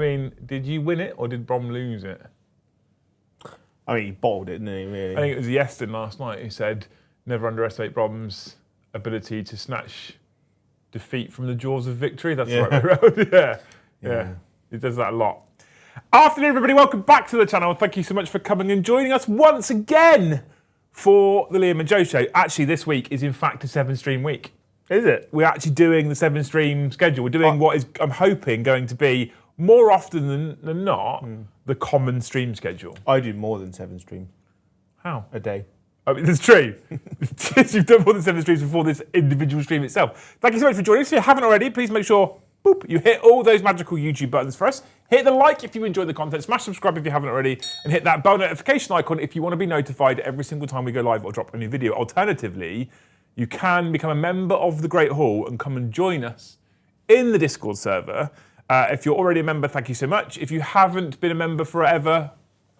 mean, did you win it or did Brom lose it? I mean, he bottled it, didn't he, really? I think it was Yeston last night who said, never underestimate Brom's ability to snatch defeat from the jaws of victory. That's the right way around. Yeah. He does that a lot. Afternoon, everybody. Welcome back to the channel. Thank you so much for coming and joining us once again for the Liam and Joe show. Actually, this week is in fact a 7-stream week. Is it? We're actually doing the 7-stream schedule. We're doing what is, I'm hoping, going to be more often than not, the common stream schedule. I do more than 7 streams. How? A day. I mean, that's true. You've done more than 7 streams before this individual stream itself. Thank you so much for joining us. If you haven't already, please make sure you hit all those magical YouTube buttons for us. Hit the like if you enjoy the content. Smash subscribe if you haven't already. And hit that bell notification icon if you want to be notified every single time we go live or drop a new video. Alternatively, you can become a member of the Great Hall and come and join us in the Discord server. If you're already a member, thank you so much. If you haven't been a member forever,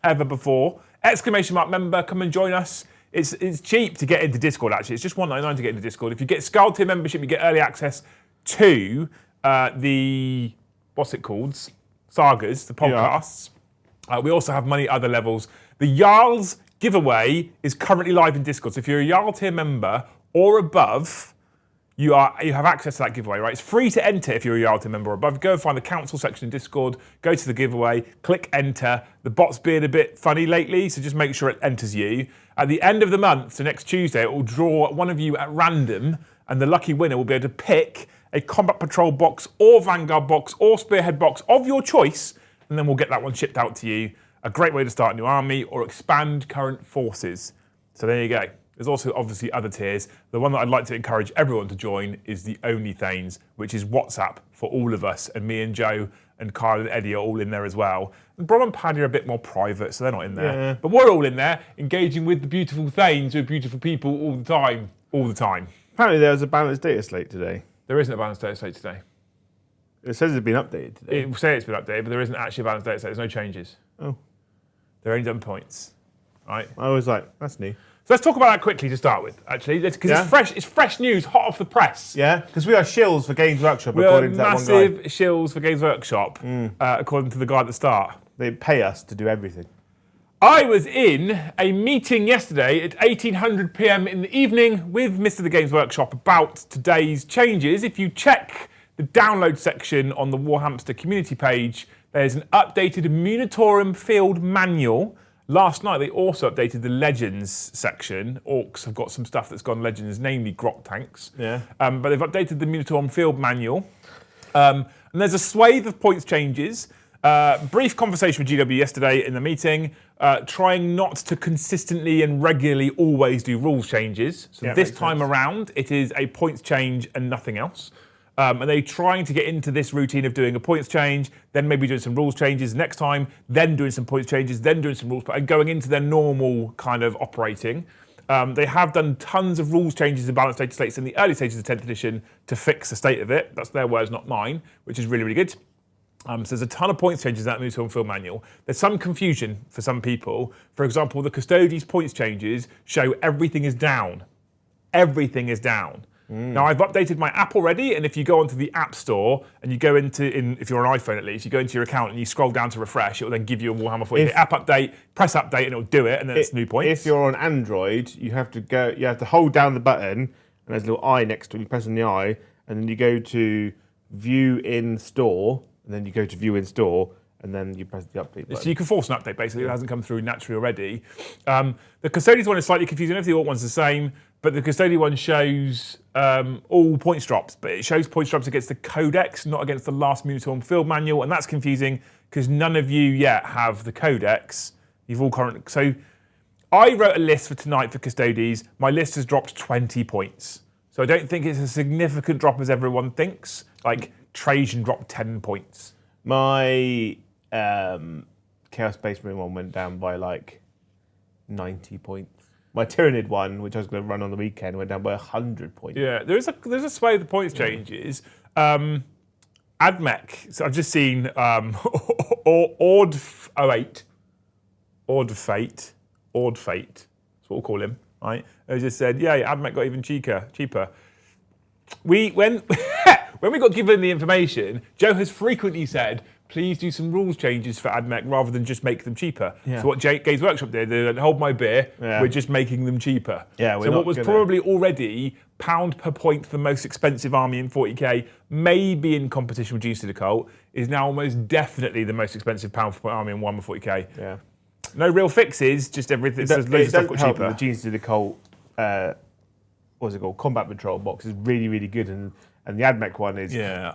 ever before, ! Member, come and join us. It's cheap to get into Discord, actually. It's just $1.99 to get into Discord. If you get Skull Tier membership, you get early access to the, what's it called? Sagas, the podcasts. Yeah. We also have many other levels. The Jarls giveaway is currently live in Discord. So if you're a Jarl Tier member or above, you have access to that giveaway, right? It's free to enter if you're a Jarl Tier member or above. Go and find the council section in Discord, go to the giveaway, click enter. The bot's been a bit funny lately, so just make sure it enters you. At the end of the month, so next Tuesday, it will draw one of you at random, and the lucky winner will be able to pick a Combat Patrol box or Vanguard box or Spearhead box of your choice, and then we'll get that one shipped out to you. A great way to start a new army or expand current forces. So there you go. There's also obviously other tiers. The one that I'd like to encourage everyone to join is the Only Thanes, which is WhatsApp for all of us, and me and Joe and Kyle and Eddie are all in there as well. And Brom and Paddy are a bit more private, so they're not in there. Yeah. But we're all in there, engaging with the beautiful Thanes who are beautiful people all the time. All the time. Apparently there was a balanced data slate today. There isn't a balanced data slate today. It says it's been updated today. It will say it's been updated, but there isn't actually a balanced data slate. There's no changes. Oh. They're only done points. Right? I was like, that's new. So let's talk about that quickly to start with, actually, because it's fresh news, hot off the press. Yeah, because we are shills for Games Workshop, according to that one guy. We're massive shills for Games Workshop, according to the guy at the start. They pay us to do everything. I was in a meeting yesterday at 1800 PM in the evening with Mr. The Games Workshop about today's changes. If you check the download section on the Warhammer community page, there's an updated Munitorum field manual. Last night, they also updated the Legends section. Orcs have got some stuff that's gone Legends, namely Grot tanks. Yeah. But they've updated the Munitorum field manual. And there's a swathe of points changes. Brief conversation with GW yesterday in the meeting, trying not to consistently and regularly always do rules changes. So this time around, it is a points change and nothing else. And they're trying to get into this routine of doing a points change, then maybe doing some rules changes next time, then doing some points changes, then doing some rules, and going into their normal kind of operating. They have done tons of rules changes in balanced data slates in the early stages of 10th edition to fix the state of it. That's their words, not mine, which is really, really good. So there's a ton of points changes in that Munitorum field manual. There's some confusion for some people. For example, the Custodes points changes show everything is down. Everything is down. Now, I've updated my app already, and if you go onto the App Store, and you go if you're an iPhone at least, you go into your account and you scroll down to refresh, it will then give you a Warhammer 40K app update, press update, and it will do it, and then it's new points. If you're on Android, you have to hold down the button, and there's a little eye next to it, you press on the eye, and then you go to View in Store, and then you go to View in Store, and then you press the update button. So you can force an update, basically. It hasn't come through naturally already. The Custodes one is slightly confusing. Everything all one's the same, but the Custodian one shows all points drops, but it shows points drops against the Codex, not against the last Munitorum field manual, and that's confusing because none of you yet have the Codex. You've all currently... So I wrote a list for tonight for Custodes. My list has dropped 20 points. So I don't think it's a significant drop as everyone thinks. Like, Trajan dropped 10 points. My Chaos Space Marine one went down by like 90 points. My Tyranid one, which I was going to run on the weekend, went down by 100 points. Yeah, there's a swathe of points changes. Admech, so I've just seen Ord 08, Ord Fate, that's what we'll call him, right? I just said, yeah, Admech got even cheaper. When we got given the information, Joe has frequently said, please do some rules changes for AdMech rather than just make them cheaper. Yeah. So what Games Workshop did, they went, hold my beer, we're just making them cheaper. Yeah, so what was probably already pound per point the most expensive army in 40k, maybe in competition with Genius of the Cult, is now almost definitely the most expensive pound per point army in Warhammer 40k. Yeah. No real fixes, just everything. Loads of stuff got cheaper. The Genius of the Cult, what's it called? Combat Patrol box is really, really good, and the AdMech one is. Yeah.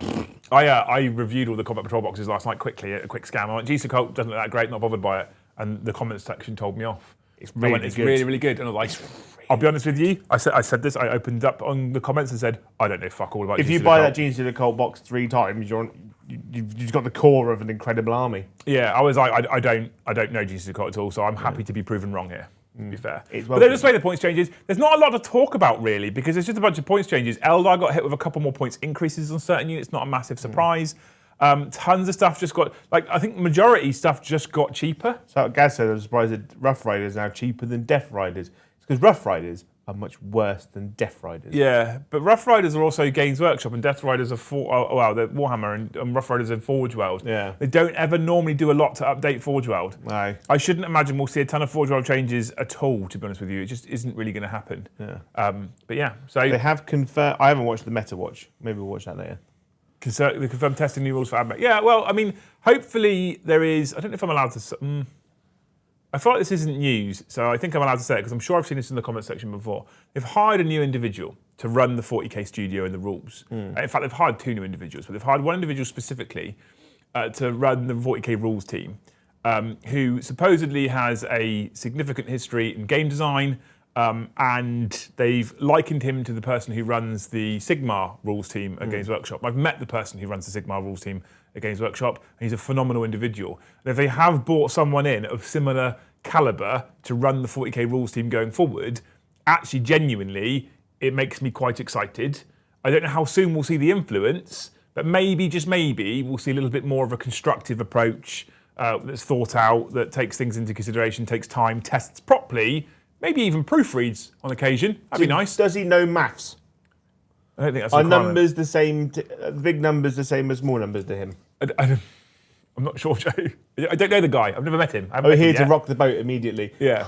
I reviewed all the Combat Patrol boxes last night quickly, a quick scan. I went, Genius of the Cult doesn't look that great, not bothered by it. And the comments section told me off. It's really it's good. really, really good. And I was like, I'll be honest with you, I said this, I opened up on the comments and said, I don't know fuck all about If Genius you of the buy Cult. that Genius of the Cult box 3 times, you've got the core of an incredible army. Yeah, I was like, I don't know Genius of the Cult at all, so I'm happy to be proven wrong here. To be fair. But they just made the points changes. There's not a lot to talk about really because it's just a bunch of points changes. Eldar got hit with a couple more points increases on certain units, not a massive surprise. Tons of stuff just got, I think majority stuff just got cheaper. So Gaz said, I'm surprised that Rough Riders are now cheaper than Death Riders. It's because Rough Riders are much worse than Death Riders. Yeah, but Rough Riders are also Games Workshop and Death Riders are they're Warhammer and Rough Riders are Forge World. Yeah. They don't ever normally do a lot to update Forge World. No. I shouldn't imagine we'll see a ton of Forge World changes at all, to be honest with you. It just isn't really going to happen. Yeah. But yeah, so... They have confirmed... I haven't watched the Meta Watch. Maybe we'll watch that later. They confirmed testing new rules for AdMech. Yeah, well, I mean, hopefully there is... I don't know if I'm allowed to... I feel like this isn't news, so I think I'm allowed to say it because I'm sure I've seen this in the comment section before. They've hired a new individual to run the 40k studio and the rules. In fact, they've hired 2 new individuals, but they've hired one individual specifically to run the 40k rules team, who supposedly has a significant history in game design, and they've likened him to the person who runs the Sigmar rules team at Games Workshop. I've met the person who runs the Sigmar rules team at Games Workshop, and he's a phenomenal individual. And if they have brought someone in of similar caliber to run the 40k rules team going forward, actually genuinely, it makes me quite excited. I don't know how soon we'll see the influence, but maybe, just maybe, we'll see a little bit more of a constructive approach that's thought out, that takes things into consideration, takes time, tests properly, maybe even proofreads on occasion. That'd be nice. Does he know maths? I don't think that's a Are requirement. numbers the same, big numbers the same as small numbers to him? I'm not sure, Joe. I don't know the guy. I've never met him. We're here to rock the boat immediately. Yeah.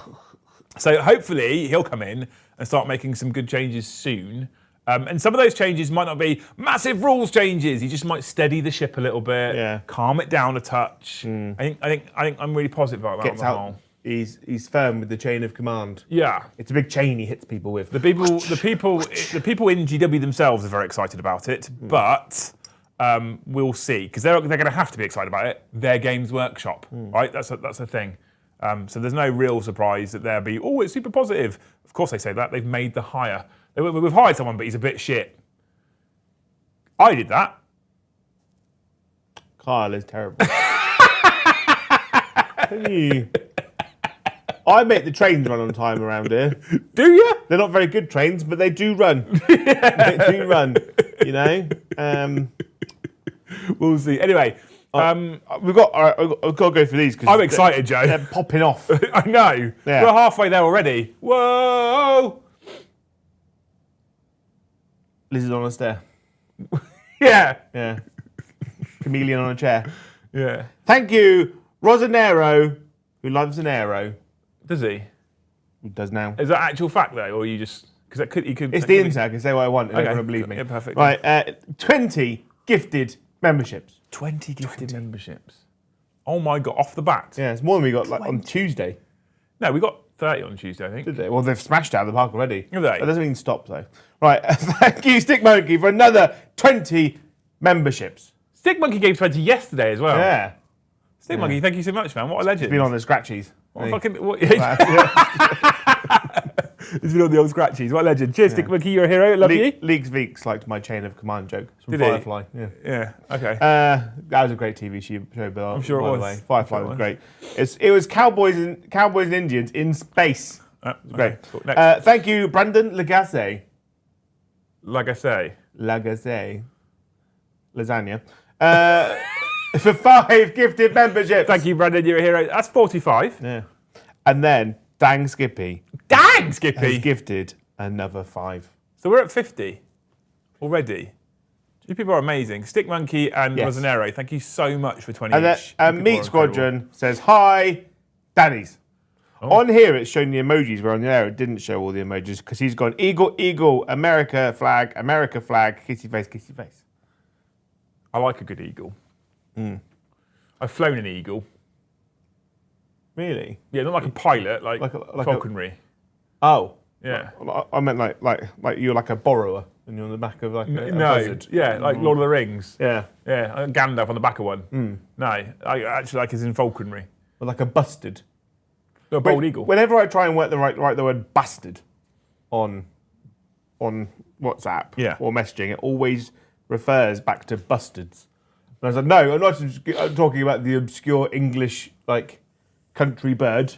So hopefully he'll come in and start making some good changes soon. And some of those changes might not be massive rules changes. He just might steady the ship a little bit, calm it down a touch. I think I'm really positive about that. Gets on the out. whole. He's firm with the chain of command. Yeah. It's a big chain he hits people with. The people in GW themselves are very excited about it, but we'll see because they're going to have to be excited about it. They're Games Workshop, right? That's a thing. So there's no real surprise that they'll be, it's super positive. Of course they say that. They've made the hire. We've hired someone, but he's a bit shit. I did that. Kyle is terrible. I make the trains run on time around here. Do you? They're not very good trains, but they do run. They do run, you know? We'll see. Anyway, we've got to go for these. Cause I'm excited, Joe. They're popping off. I know. Yeah. We're halfway there already. Whoa! Lizard on a stair. Yeah. Yeah. Chameleon on a chair. Yeah. Thank you, Rosanero, who loves an arrow. Does he? Who does now. Is that actual fact though, or you just because that could you could? It's the internet. I can say what I want. And everyone will believe me. Yeah, perfect. Right. 20 gifted memberships. 20 gifted memberships. Oh my god! Off the bat. Yeah, it's more than we got on Tuesday. No, we got 30 on Tuesday, I think. Did they? Well, they've smashed out of the park already. Have they? That doesn't mean stop though. Right. Thank you, Stick Monkey, for another 20 memberships. Stick Monkey gave 20 yesterday as well. Yeah. Stick Monkey, thank you so much, man. What a legend. He's been on the scratchies. What fucking, what, He's been on the old scratchies. What a legend. Cheers, Stick Monkey, you're a hero. Love you. Leaks Veeks liked my chain of command joke. It's from Did he? Firefly. Yeah. Yeah, okay. That was a great TV show, Bill. I'm sure it by was. The way. Firefly I'm sure was it great. It was Cowboys and Indians in space. Great. Okay, cool. Next. Thank you, Brandon Lagasse. Like I say. Lagasse. Lasagna. For 5 gifted memberships. Thank you, Brandon, you're a hero. That's 45. Yeah. And then Dang Skippy Dang, has Skippy! gifted another 5. So we're at 50 already. You people are amazing. Stick Monkey and Yes. Rosanero, thank you so much for 20 And each. You people Meat are Squadron says, hi, Danny's. Oh. On here, it's showing the emojis, where on there, it didn't show all the emojis because he's gone eagle, eagle, America flag, kissy face, kissy face. I like a good eagle. I've flown an eagle. Really? Yeah, not like a pilot, like falconry. Oh. Yeah. I meant like you're like a borrower and you're on the back of like a buzzard. Yeah, like Lord of the Rings. Yeah. Yeah, Gandalf on the back of one. No, I actually like as in falconry. Or like a bustard. A bald eagle. Whenever I try and write the word bastard on WhatsApp or messaging, it always refers back to bustards. And I was like, no, I'm talking about the obscure English like country bird.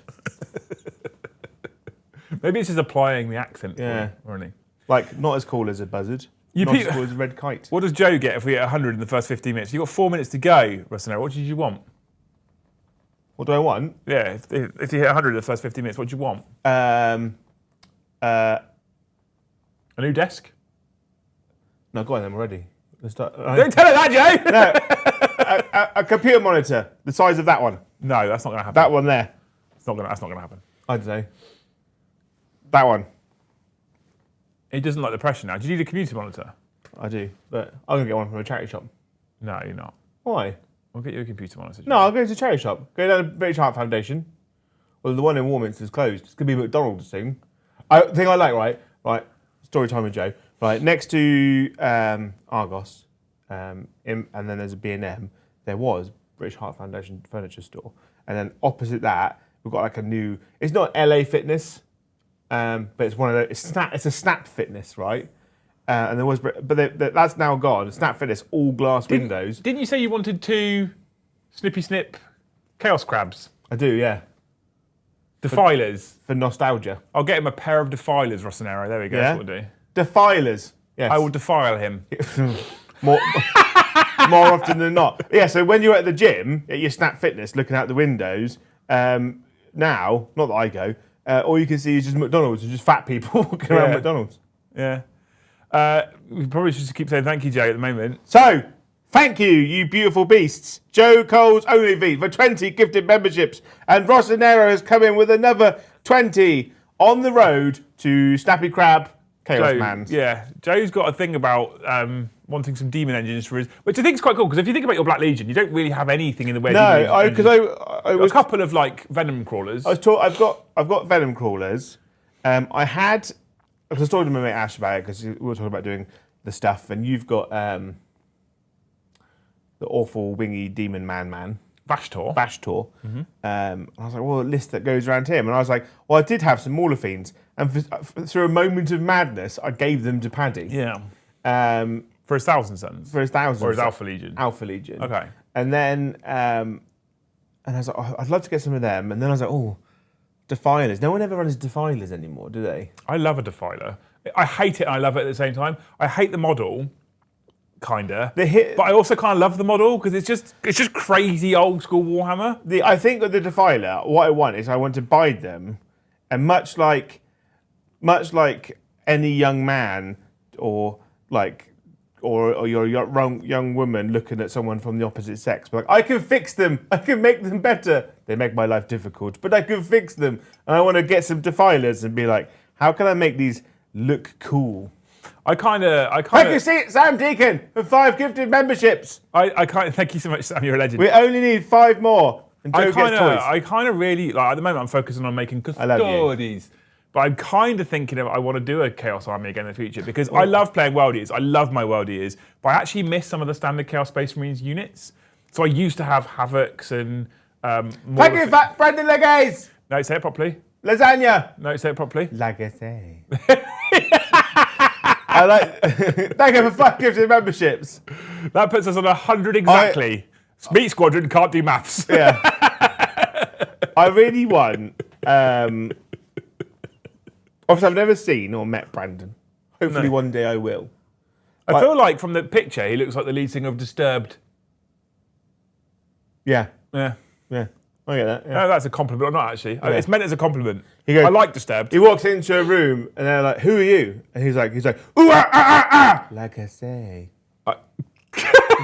Maybe it's just applying the accent. Yeah. Or anything. Like not as cool as a buzzard. Not as cool as a red kite. What does Joe get if we get 100 in the first 15 minutes? You've got 4 minutes to go, Rosanero. What did you want? What do I want? Yeah, if you hit 100 in the first 15 minutes, what do you want? A new desk? No, go on, I'm ready. Let's start. Don't tell her that, Joe! No, a computer monitor, the size of that one. No, that's not going to happen. That one there. That's not going to happen. I don't know. That one. He doesn't like the pressure now. Do you need a computer monitor? I do, but I'm going to get one from a charity shop. No, you're not. Why? I'll get you a computer monitor. No, I'll go to a charity shop. Go down to British Heart Foundation. Well, the one in Warminster is closed. It's going to be McDonald's soon. The thing I like, right, story time with Joe, right, next to Argos, and then there's a B&M, there was British Heart Foundation furniture store. And then opposite that, we've got like a new, it's not LA Fitness, but it's one of those, it's a Snap Fitness, right? And there was, but that's now gone. Snap Fitness, all glass windows. Didn't you say you wanted 2 Snippy Snip Chaos Crabs? I do, yeah. Defilers. For nostalgia. I'll get him a pair of Defilers, Rosanero. There we go. Yeah? That's what I'll do. Defilers. Yes. I will defile him. more often than not. Yeah, so when you're at the gym, at your Snap Fitness, looking out the windows, now, not that I go, all you can see is just McDonald's and just fat people walking around McDonald's. Yeah. We probably should just keep saying thank you, Joe, at the moment. So, thank you, you beautiful beasts. Joe Cole's OnlyV for 20 gifted memberships. And Rosanero has come in with another 20 on the road to Snappy Crab Chaos Joe, Man's. Yeah, Joe's got a thing about wanting some demon engines for his, which I think is quite cool, because if you think about your Black Legion, you don't really have anything in the way of No, because I was a couple of like venom crawlers. I've got venom crawlers. I was talking to my mate Ash about it because we were talking about doing the stuff, and you've got the awful wingy demon man. Vashtor. Mm-hmm. And I was like, well, a list that goes around him. And I was like, well, I did have some Morphines. And through a moment of madness, I gave them to Paddy. Yeah. For his 1,000 Suns? For his 1,000. Or his Alpha Legion? Alpha Legion. Okay. And then, and I was like, oh, I'd love to get some of them. And then I was like, oh, Defilers. No one ever runs Defilers anymore, do they? I love a Defiler. I hate it and I love it at the same time. I hate the model, kinda. But I also kind of love the model because it's just crazy old school Warhammer. I think with the Defiler, what I want is I want to buy them, and much like any young man or your young woman looking at someone from the opposite sex, but like, I can fix them, I can make them better. They make my life difficult, but I can fix them. And I want to get some Defilers and be like, how can I make these look cool? I kind of. Thank you, Sam Deacon, for 5 gifted memberships. Thank you so much, Sam. You're a legend. We only need 5 more. And Joe gets toys. I kind of really like. At the moment, I'm focusing on making custodies. But I'm kind of thinking I want to do a Chaos Army again in the future because I love playing World Eaters. I love my World Eaters, but I actually miss some of the standard Chaos Space Marines units. So I used to have Havocs and. Thank you, Brendan Legaze. No, say it properly. Lasagna. No, say it properly. Legacy. I like. Thank you for 5 gifted memberships. That puts us on 100 exactly. Meat Squadron can't do maths. Yeah. I really want. Obviously, I've never seen or met Brandon. Hopefully, one day I will. I feel like from the picture, he looks like the lead singer of Disturbed. Yeah. Yeah. Yeah. I get that. Yeah. No, that's a compliment, or not actually. Yeah. It's meant as a compliment. He goes, I like Disturbed. He walks into a room and they're like, "Who are you?" And he's like, "Ooh, ah, ah, ah, ah." Like I say.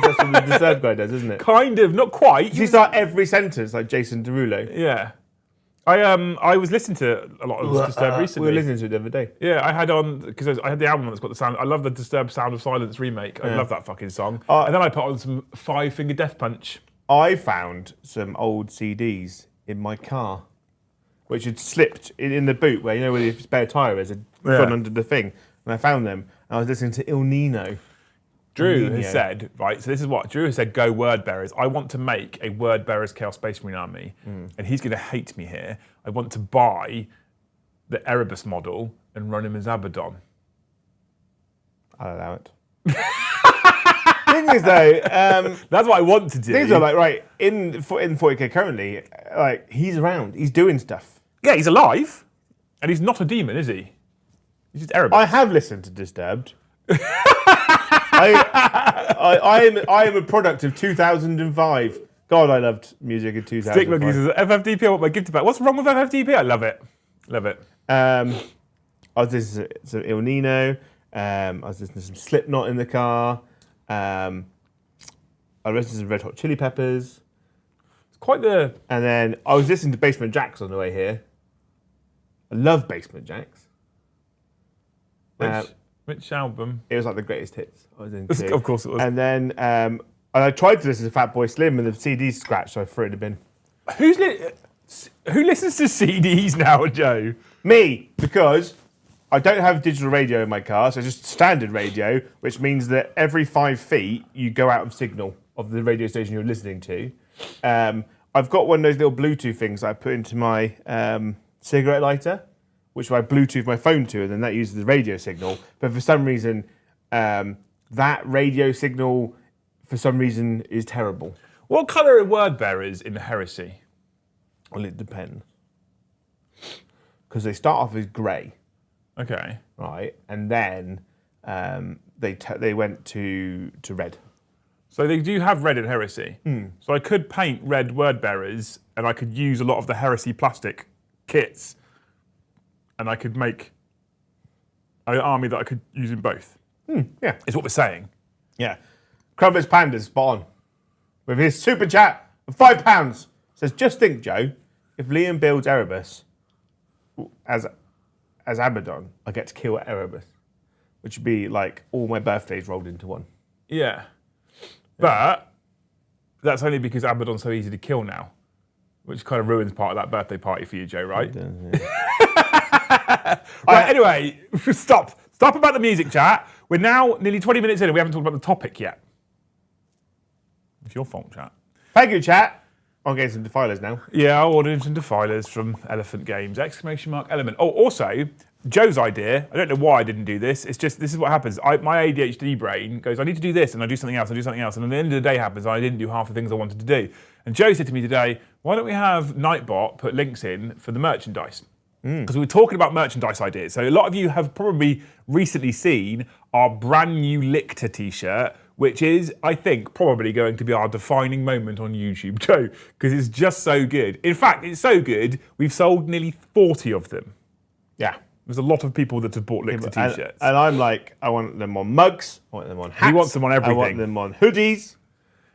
That's what the Disturbed guy does, isn't it? Kind of, not quite. Does he start every sentence like Jason Derulo? Yeah. I was listening to a lot of Disturbed recently. We were listening to it the other day. Yeah, I had on, because I had the album that's got the sound. I love the Disturbed Sound of Silence remake. I love that fucking song. And then I put on some Five Finger Death Punch. I found some old CDs in my car, which had slipped in the boot where, you know, where the spare tyre is, had gone under the thing. And I found them, and I was listening to Il Nino. Drew has said, right, so this is what Drew has said, go word bearers. I want to make a word bearers Chaos Space Marine army, and he's going to hate me here. I want to buy the Erebus model and run him as Abaddon. I'll allow it. Thing is, though, that's what I want to do. Things are like, right, in 40k currently, like, he's around, he's doing stuff. Yeah, he's alive, and he's not a demon, is he? He's just Erebus. I have listened to Disturbed. I am a product of 2005. God, I loved music in 2005. Stick Monkeys is FFDP. I want my gift back. What's wrong with FFDP? I love it. Love it. I was listening to some Il Nino. I was listening to some Slipknot in the car. I listened to some Red Hot Chili Peppers. It's quite the... And then I was listening to Basement Jaxx on the way here. I love Basement Jaxx. Which album? It was like the greatest hits I was into. Of course it was. And then I tried to listen to Fatboy Slim and the CD's scratched, so I threw it in the bin. Who listens to CDs now, Joe? Me, because I don't have digital radio in my car, so just standard radio, which means that every 5 feet you go out of signal of the radio station you're listening to. I've got one of those little Bluetooth things that I put into my cigarette lighter, which I Bluetooth my phone to, and then that uses the radio signal. But for some reason, that radio signal, for some reason, is terrible. What colour are word bearers in Heresy? Well, it depends. Because they start off as grey. Okay. Right, and then they went to red. So they do have red in Heresy. So I could paint red word bearers, and I could use a lot of the Heresy plastic kits, and I could make an army that I could use in both. Yeah. Is what we're saying. Yeah. Crumbus Panda's spot on. With his super chat of £5. Says, just think, Joe, if Liam builds Erebus as Abaddon, I get to kill Erebus. Which would be like all my birthdays rolled into one. Yeah. But that's only because Abaddon's so easy to kill now. Which kind of ruins part of that birthday party for you, Joe, right? It does, yeah. Right, anyway, stop. Stop about the music chat. We're now nearly 20 minutes in and we haven't talked about the topic yet. It's your fault, chat. Thank you, chat. I'm getting some defilers now. Yeah, I ordered some defilers from Elephant Games. ! Element. Oh, also, Joe's idea, I don't know why I didn't do this. It's just, this is what happens. My ADHD brain goes, I need to do this, and I do something else, and then the end of the day happens, and I didn't do half the things I wanted to do. And Joe said to me today, why don't we have Nightbot put links in for the merchandise? Because we were talking about merchandise ideas. So a lot of you have probably recently seen our brand new Lictor t-shirt, which is, I think, probably going to be our defining moment on YouTube, Joe, because it's just so good. In fact, it's so good, we've sold nearly 40 of them. Yeah. There's a lot of people that have bought Lictor t-shirts. And I'm like, I want them on mugs, I want them on hats. He wants them on everything. I want them on hoodies.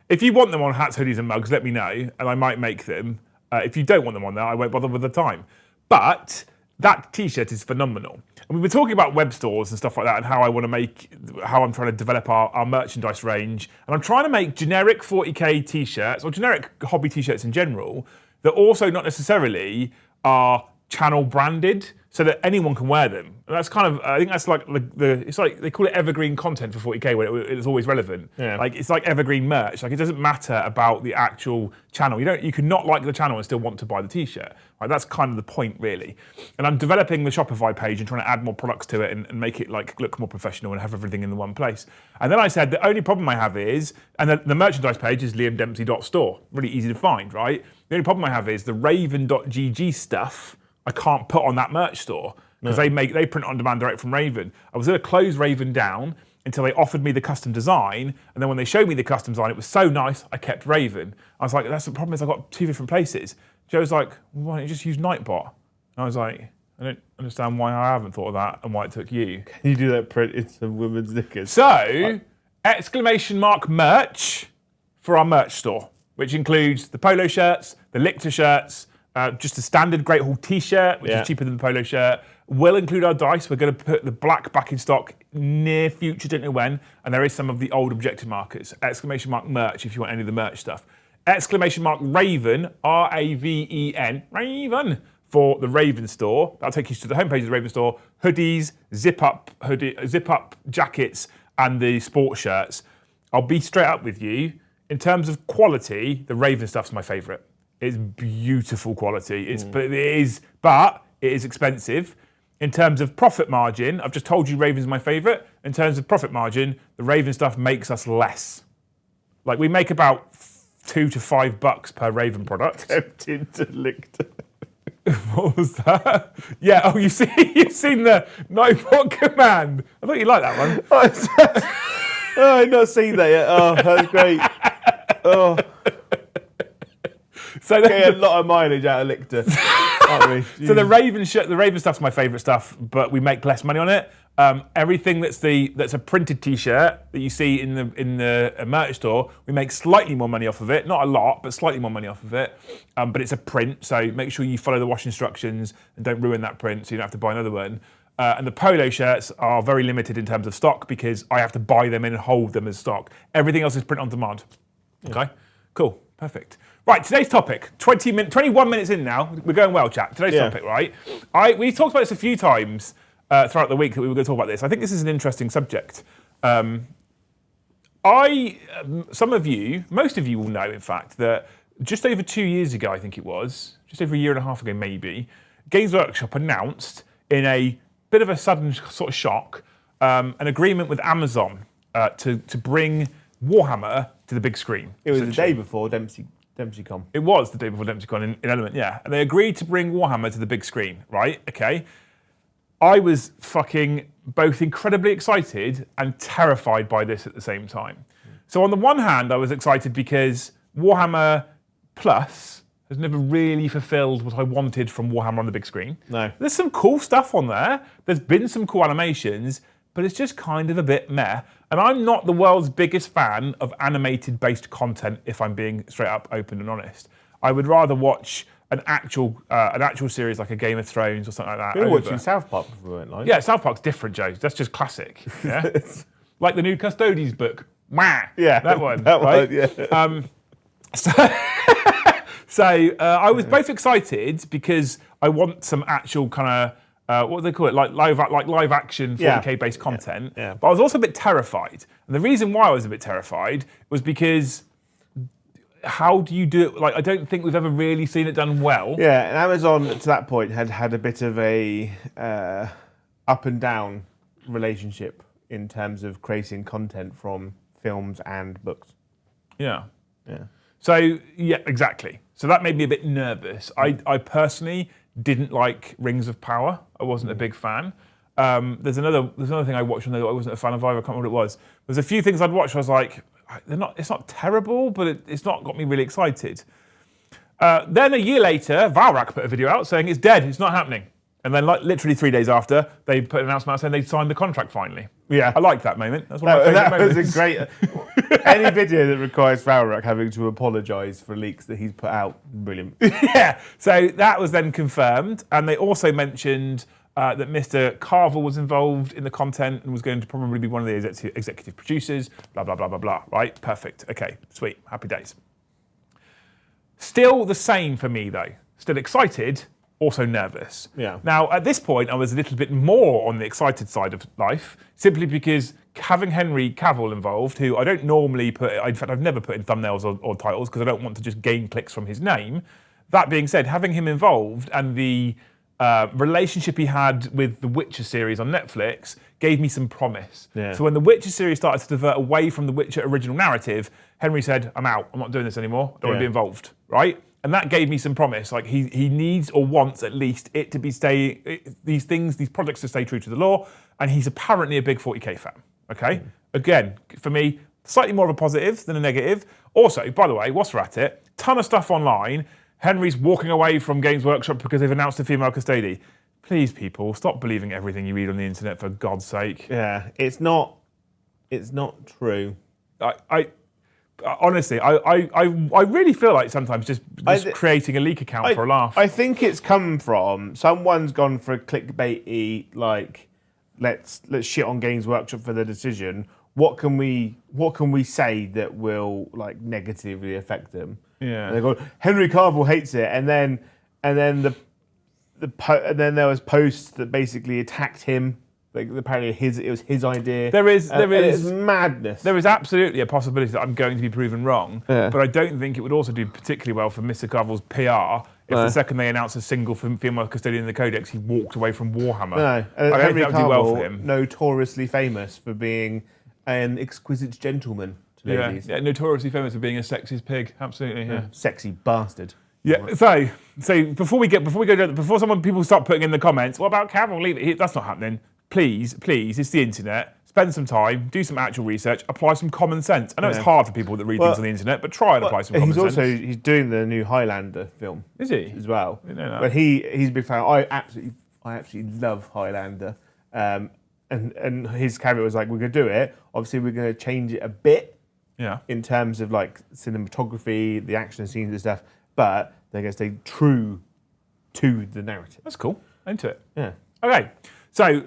If you want them on hats, hoodies and mugs, let me know, and I might make them. If you don't want them on there, I won't bother with the time. But that t-shirt is phenomenal. And we were talking about web stores and stuff like that and how I'm trying to develop our merchandise range. And I'm trying to make generic 40k t-shirts or generic hobby t-shirts in general that also not necessarily are channel branded so that anyone can wear them. And that's kind of, I think that's like it's like, they call it evergreen content for 40k where it's always relevant. Yeah. Like, it's like evergreen merch. Like, it doesn't matter about the actual channel. You can not like the channel and still want to buy the t-shirt. Like, that's kind of the point, really. And I'm developing the Shopify page and trying to add more products to it and make it like look more professional and have everything in the one place. And then I said, the only problem I have is, and the merchandise page is liamdempsey.store. Really easy to find, right? The only problem I have is the raven.gg stuff I can't put on that merch store because they print on demand direct from Raven. I was going to close Raven down until they offered me the custom design, and then when they showed me the custom design, it was so nice I kept Raven. I was like, that's the problem is I've got 2 different places. Joe's like, well, why don't you just use Nightbot? And I was like, I don't understand why I haven't thought of that and why it took you. Can you do that print in some women's knickers? So Merch for our merch store, which includes the polo shirts, the Lictor shirts, just a standard Great Hall t-shirt, which is cheaper than the polo shirt. We'll include our dice. We're going to put the black back in stock near future, don't know when, and there is some of the old objective markers. Merch if you want any of the merch stuff. Raven, R-A-V-E-N, Raven, for the Raven store. That'll take you to the homepage of the Raven store. Hoodies, zip up jackets, and the sports shirts. I'll be straight up with you. In terms of quality, the Raven stuff's my favourite. It's beautiful quality. But it is expensive. In terms of profit margin, I've just told you Raven's my favourite. In terms of profit margin, the Raven stuff makes us less. Like we make about $2 to $5 per Raven product. Tempted to lick. What was that? Yeah. Oh, you've seen the Nightbot command. I thought you liked that one. Oh, I've not seen that yet. Oh, that's great. Oh. So get a lot of mileage out of Lictor, aren't we? So the Raven stuff's my favourite stuff, but we make less money on it. Everything that's a printed T-shirt that you see in the merch store, we make slightly more money off of it. Not a lot, but slightly more money off of it. But it's a print, so make sure you follow the wash instructions and don't ruin that print, so you don't have to buy another one. And the polo shirts are very limited in terms of stock because I have to buy them in and hold them as stock. Everything else is print on demand. Okay, cool, perfect. Right, today's topic, 21 minutes in now. We're going well, chat. Today's topic, right? We talked about this a few times throughout the week that we were going to talk about this. I think this is an interesting subject. Most of you will know, in fact, that just over 2 years ago, I think it was, just over a year and a half ago maybe, Games Workshop announced in a bit of a sudden sort of shock an agreement with Amazon to bring Warhammer to the big screen. It was the day before DempseyCon. It was the day before DempseyCon in Element, yeah. And they agreed to bring Warhammer to the big screen, right? Okay. I was fucking both incredibly excited and terrified by this at the same time. So on the one hand, I was excited because Warhammer Plus has never really fulfilled what I wanted from Warhammer on the big screen. No. There's some cool stuff on there. There's been some cool animations, but it's just kind of a bit meh. And I'm not the world's biggest fan of animated-based content, if I'm being straight up open and honest. I would rather watch an actual series like a Game of Thrones or something like that. We were watching South Park before we went live. Yeah, South Park's different, Joe. That's just classic. Yeah? Like the new Custodies book. Wah! Yeah, that one. that right? one, yeah. So I was both excited because I want some actual kind of what do they call it, like live action 40K based content. Yeah. But I was also a bit terrified, and the reason why I was a bit terrified was because how do you do it? Like I don't think we've ever really seen it done well. Yeah, and Amazon to that point had a bit of a up and down relationship in terms of creating content from films and books. Yeah. Yeah. So yeah, exactly. So that made me a bit nervous. I personally didn't like Rings of Power. I wasn't a big fan. There's another thing I watched on there that I wasn't a fan of either. I can't remember what it was. There's a few things I'd watched. I was like, it's not terrible, but it's not got me really excited. Then a year later, Valrak put a video out saying it's dead. It's not happening. And then, like literally 3 days after, they put an announcement out saying they'd signed the contract finally. Yeah, I liked that moment. That's one of my favourite moments. That was a great. Any video that requires Valrak having to apologise for leaks that he's put out, brilliant. Yeah. So that was then confirmed, and they also mentioned that Mr. Carvel was involved in the content and was going to probably be one of the executive producers. Blah blah blah blah blah. Right. Perfect. Okay. Sweet. Happy days. Still the same for me though. Still excited. Also nervous. Yeah. Now, at this point, I was a little bit more on the excited side of life, simply because having Henry Cavill involved, who I don't normally put, in fact, I've never put in thumbnails or titles because I don't want to just gain clicks from his name. That being said, having him involved and the relationship he had with the Witcher series on Netflix gave me some promise. Yeah. So when the Witcher series started to divert away from the Witcher original narrative, Henry said, I'm out. I'm not doing this anymore. I don't want to be involved. Right? And that gave me some promise. Like he needs or wants at least it to be these projects to stay true to the law. And he's apparently a big 40K fan. Okay. Again, for me, slightly more of a positive than a negative. Also, by the way, whilst we're at it, ton of stuff online. Henry's walking away from Games Workshop because they've announced a female custody. Please, people, stop believing everything you read on the internet, for God's sake. Yeah, it's not It's not true. I honestly, I really feel like sometimes just creating a leak account for a laugh. I think it's come from someone's gone for a clickbaity like, let's shit on Games Workshop for the decision. What can we say that will like negatively affect them? Yeah. And they go, Henry Cavill hates it, and then there was posts that basically attacked him. Like apparently it was his idea. There is madness. There is absolutely a possibility that I'm going to be proven wrong, but I don't think it would also do particularly well for Mr. Cavill's PR if the second they announce a single female custodian in the Codex, he walked away from Warhammer. No, I don't think that would do well for him. Notoriously famous for being an exquisite gentleman to ladies. Yeah, notoriously famous for being a sexist pig. Absolutely, yeah. Sexy bastard. Yeah. So before people start putting in the comments, what about Cavill? Leave it here. That's not happening. Please, it's the internet. Spend some time, do some actual research, apply some common sense. I know it's hard for people that read things on the internet, but try and apply some common sense. He's doing the new Highlander film. Is he? As well. I didn't know that. But he's a big fan. I absolutely love Highlander. And his caveat was like, we're going to do it. Obviously, we're going to change it a bit. Yeah. In terms of like cinematography, the action scenes and stuff. But they're going to stay true to the narrative. That's cool. Into it. Yeah. Okay. So,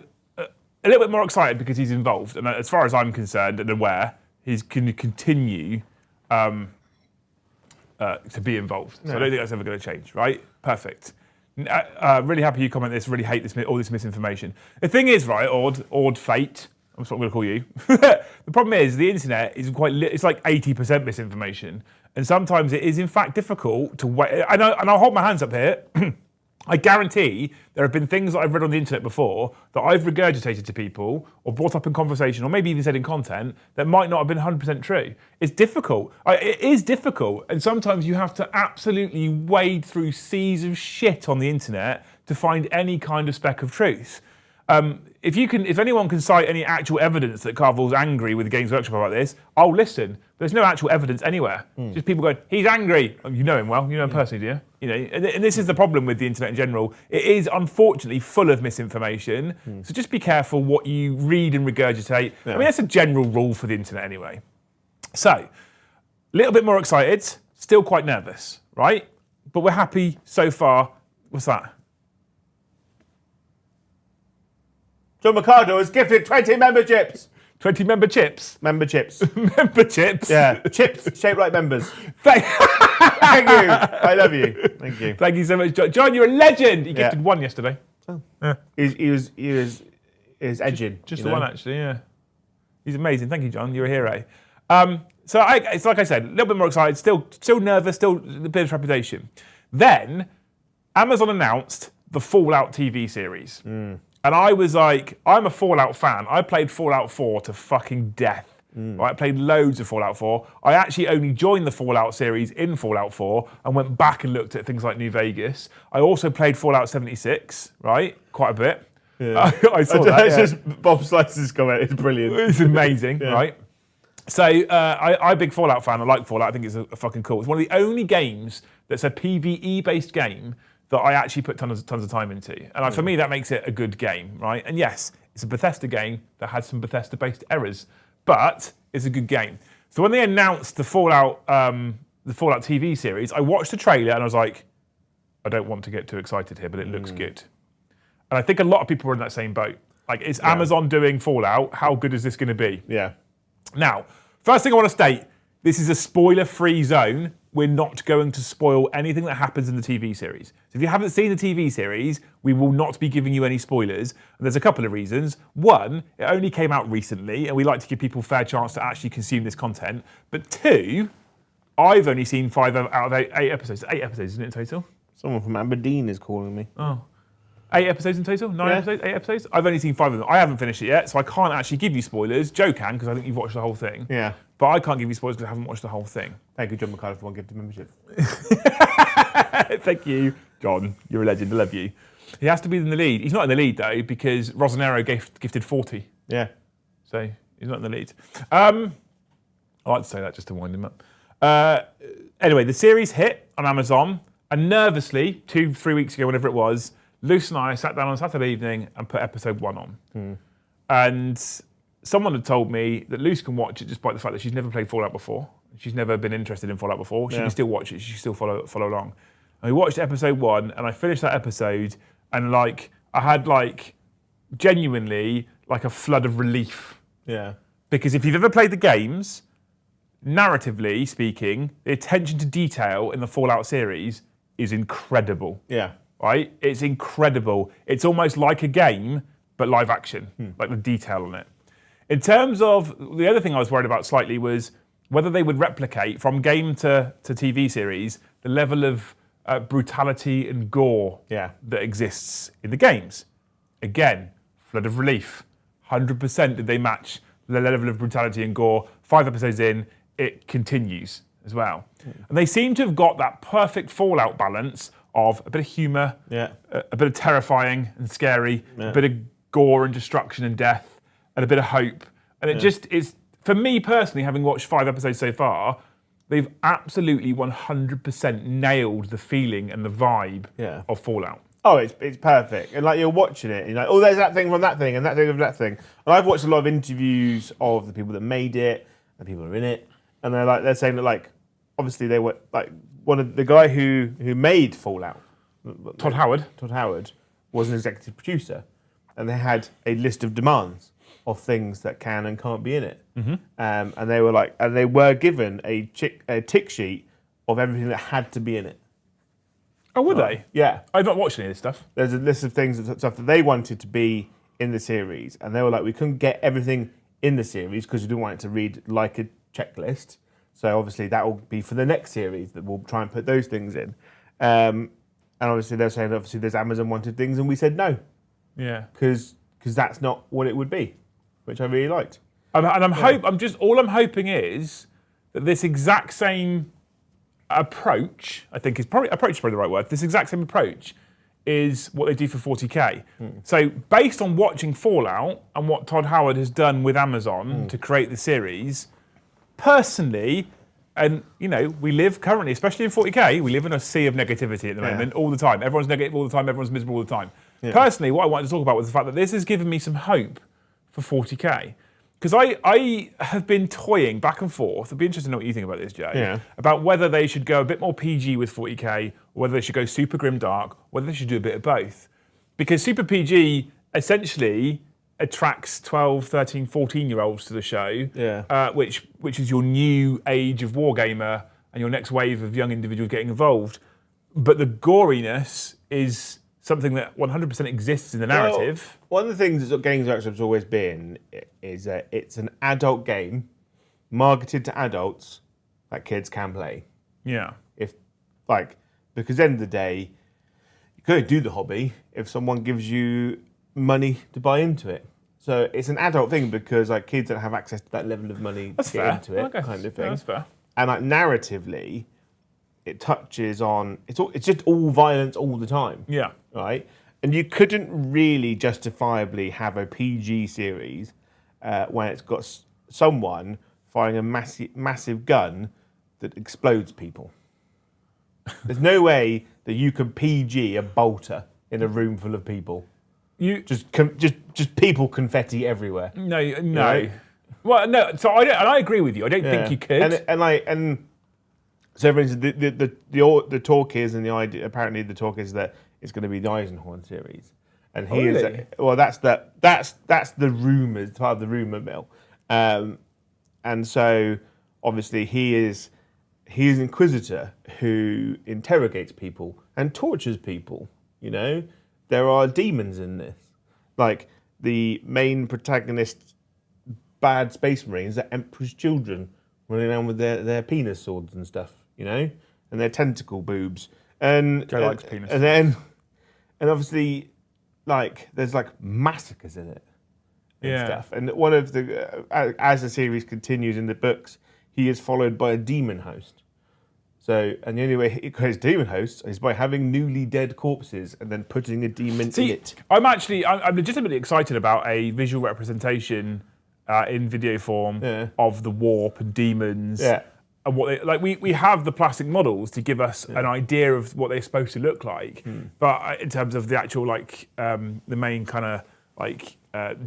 a little bit more excited because he's involved, and as far as I'm concerned and aware, he's going to continue to be involved. So I don't think that's ever going to change, right? Perfect. Really happy you comment this. Really hate all this misinformation. The thing is, right, Ord Fate. That's what I'm going to call you. The problem is the internet is it's like 80% misinformation, and sometimes it is in fact difficult to wait. And I'll hold my hands up here. I guarantee there have been things that I've read on the internet before that I've regurgitated to people or brought up in conversation or maybe even said in content that might not have been 100% true. It's difficult. It is difficult. And sometimes you have to absolutely wade through seas of shit on the internet to find any kind of speck of truth. If anyone can cite any actual evidence that Carville's angry with the Games Workshop about this, I'll listen. There's no actual evidence anywhere. Just people going, he's angry. You know him well. You know him personally, do you? You know, and this is the problem with the internet in general. It is unfortunately full of misinformation. So just be careful what you read and regurgitate. I mean, that's a general rule for the internet anyway. So, a little bit more excited, still quite nervous, right? But we're happy so far. What's that? John Mercado has gifted 20 memberships. 20 member chips? Member chips. Member chips? Yeah, chips shaped like members. Thank you. I love you. Thank you. Thank you so much, John. John, you're a legend. He gifted one yesterday. Oh. Yeah. He was edging. Just the one, actually, yeah. He's amazing. Thank you, John. You're a hero. So it's like I said, a little bit more excited, still nervous, still a bit of trepidation. Then, Amazon announced the Fallout TV series. And I was like, I'm a Fallout fan. I played Fallout 4 to fucking death. Right? I played loads of Fallout 4. I actually only joined the Fallout series in Fallout 4 and went back and looked at things like New Vegas. I also played Fallout 76, right? Quite a bit. Yeah. I saw that. It's just Bob Slice's comment. It's brilliant. It's amazing, right? So I'm a big Fallout fan. I like Fallout. I think it's a fucking cool. It's one of the only games that's a PvE-based game that I actually put tons of time into. And for me, that makes it a good game, right? And yes, it's a Bethesda game that has some Bethesda-based errors, but it's a good game. So when they announced the Fallout TV series, I watched the trailer and I was like, I don't want to get too excited here, but it looks good. And I think a lot of people are in that same boat. Like, it's Amazon doing Fallout. How good is this going to be? Yeah. Now, first thing I want to state, this is a spoiler-free zone. We're not going to spoil anything that happens in the TV series. So if you haven't seen the TV series, we will not be giving you any spoilers. And there's a couple of reasons. One, it only came out recently, and we like to give people a fair chance to actually consume this content. But two, I've only seen 5 out of 8 episodes. 8 episodes, isn't it, in total? Someone from Aberdeen is calling me. Oh. 8 episodes in total? 9 episodes? 8 episodes? I've only seen 5 of them. I haven't finished it yet, so I can't actually give you spoilers. Joe can, because I think you've watched the whole thing. Yeah. But I can't give you spoilers because I haven't watched the whole thing. Thank you, John McCarthy, for one gifted membership. Thank you, John. You're a legend. I love you. He has to be in the lead. He's not in the lead, though, because Rosanero gifted 40. Yeah. So he's not in the lead. I like to say that just to wind him up. Anyway, the series hit on Amazon, and nervously, 2-3 weeks ago, whenever it was, Luce and I sat down on Saturday evening and put episode 1 on. And someone had told me that Lucy can watch it despite the fact that she's never played Fallout before. She's never been interested in Fallout before. She can still watch it. She can still follow along. And we watched episode 1, and I finished that episode, and like I had like genuinely like a flood of relief. Yeah. Because if you've ever played the games, narratively speaking, the attention to detail in the Fallout series is incredible. Yeah. Right? It's incredible. It's almost like a game, but live action, like the detail on it. In terms of the other thing I was worried about slightly was whether they would replicate from game to TV series the level of brutality and gore that exists in the games. Again, flood of relief. 100% did they match the level of brutality and gore. 5 episodes in, it continues as well. And they seem to have got that perfect Fallout balance of a bit of humour, a bit of terrifying and scary, a bit of gore and destruction and death, and a bit of hope. And it just is, for me personally, having watched 5 episodes so far, they've absolutely 100% nailed the feeling and the vibe of Fallout. Oh, it's perfect. And like you're watching it, you're like, oh, there's that thing from that thing, and that thing from that thing. And I've watched a lot of interviews of the people that made it, and people who are in it, and they're saying that like, obviously they were like one of the guy who made Fallout, Todd Howard was an executive producer, and they had a list of demands of things that can and can't be in it. And they were like, and they were given a tick sheet of everything that had to be in it. Oh, were they? Yeah. I've not watched any of this stuff. There's a list of things, stuff that they wanted to be in the series, and they were like, we couldn't get everything in the series because we didn't want it to read like a checklist. So obviously that will be for the next series that we'll try and put those things in. And obviously they're saying obviously there's Amazon wanted things, and we said no. Yeah. Because that's not what it would be, which I really liked. And I'm hoping is that this exact same approach, I think is probably the right word. This exact same approach is what they do for 40k. So based on watching Fallout and what Todd Howard has done with Amazon to create the series, personally, and you know, we live currently, especially in 40k, we live in a sea of negativity at the moment, all the time. Everyone's negative all the time, everyone's miserable all the time. Personally, what I wanted to talk about was the fact that this has given me some hope for 40k. Because I have been toying back and forth. It'd be interesting to know what you think about this, Joe. About whether they should go a bit more PG with 40k, or whether they should go super grim dark, whether they should do a bit of both. Because super PG essentially attracts 12, 13, 14-year-olds to the show, which is your new age of wargamer and your next wave of young individuals getting involved. But the goriness is something that 100% exists in the narrative. Well, one of the things that Games Workshop's always been is that it's an adult game marketed to adults that kids can play. Yeah. Because at the end of the day, you could do the hobby if someone gives you money to buy into it. So it's an adult thing because like kids don't have access to that level of money to get into it, kind of thing. Yeah, that's fair. And like narratively, it touches on it's just all violence all the time. Yeah. Right? And you couldn't really justifiably have a PG series when it's got someone firing a massive gun that explodes people. There's no way that you can PG a bolter in a room full of people. Just people confetti everywhere. No. Right? Well, no. So I agree with you. I don't think you could. So, for instance, the talk is, and the idea apparently the talk is that it's going to be the Eisenhorn series, and he is. Well, that's the rumors, part of the rumor mill, and so obviously he is an inquisitor who interrogates people and tortures people. You know, there are demons in this, like the main protagonist, bad space marines are Emperor's children running around with their penis swords and stuff. You know, and their tentacle boobs, and Joe likes penis. And obviously, like there's like massacres in it and stuff. And one of the as the series continues in the books, he is followed by a demon host. So, and the only way he creates demon hosts is by having newly dead corpses and then putting a demon in it. I'm legitimately excited about a visual representation in video form of the warp and demons. Yeah. And what we have the plastic models to give us an idea of what they're supposed to look like, but in terms of the actual the main kind of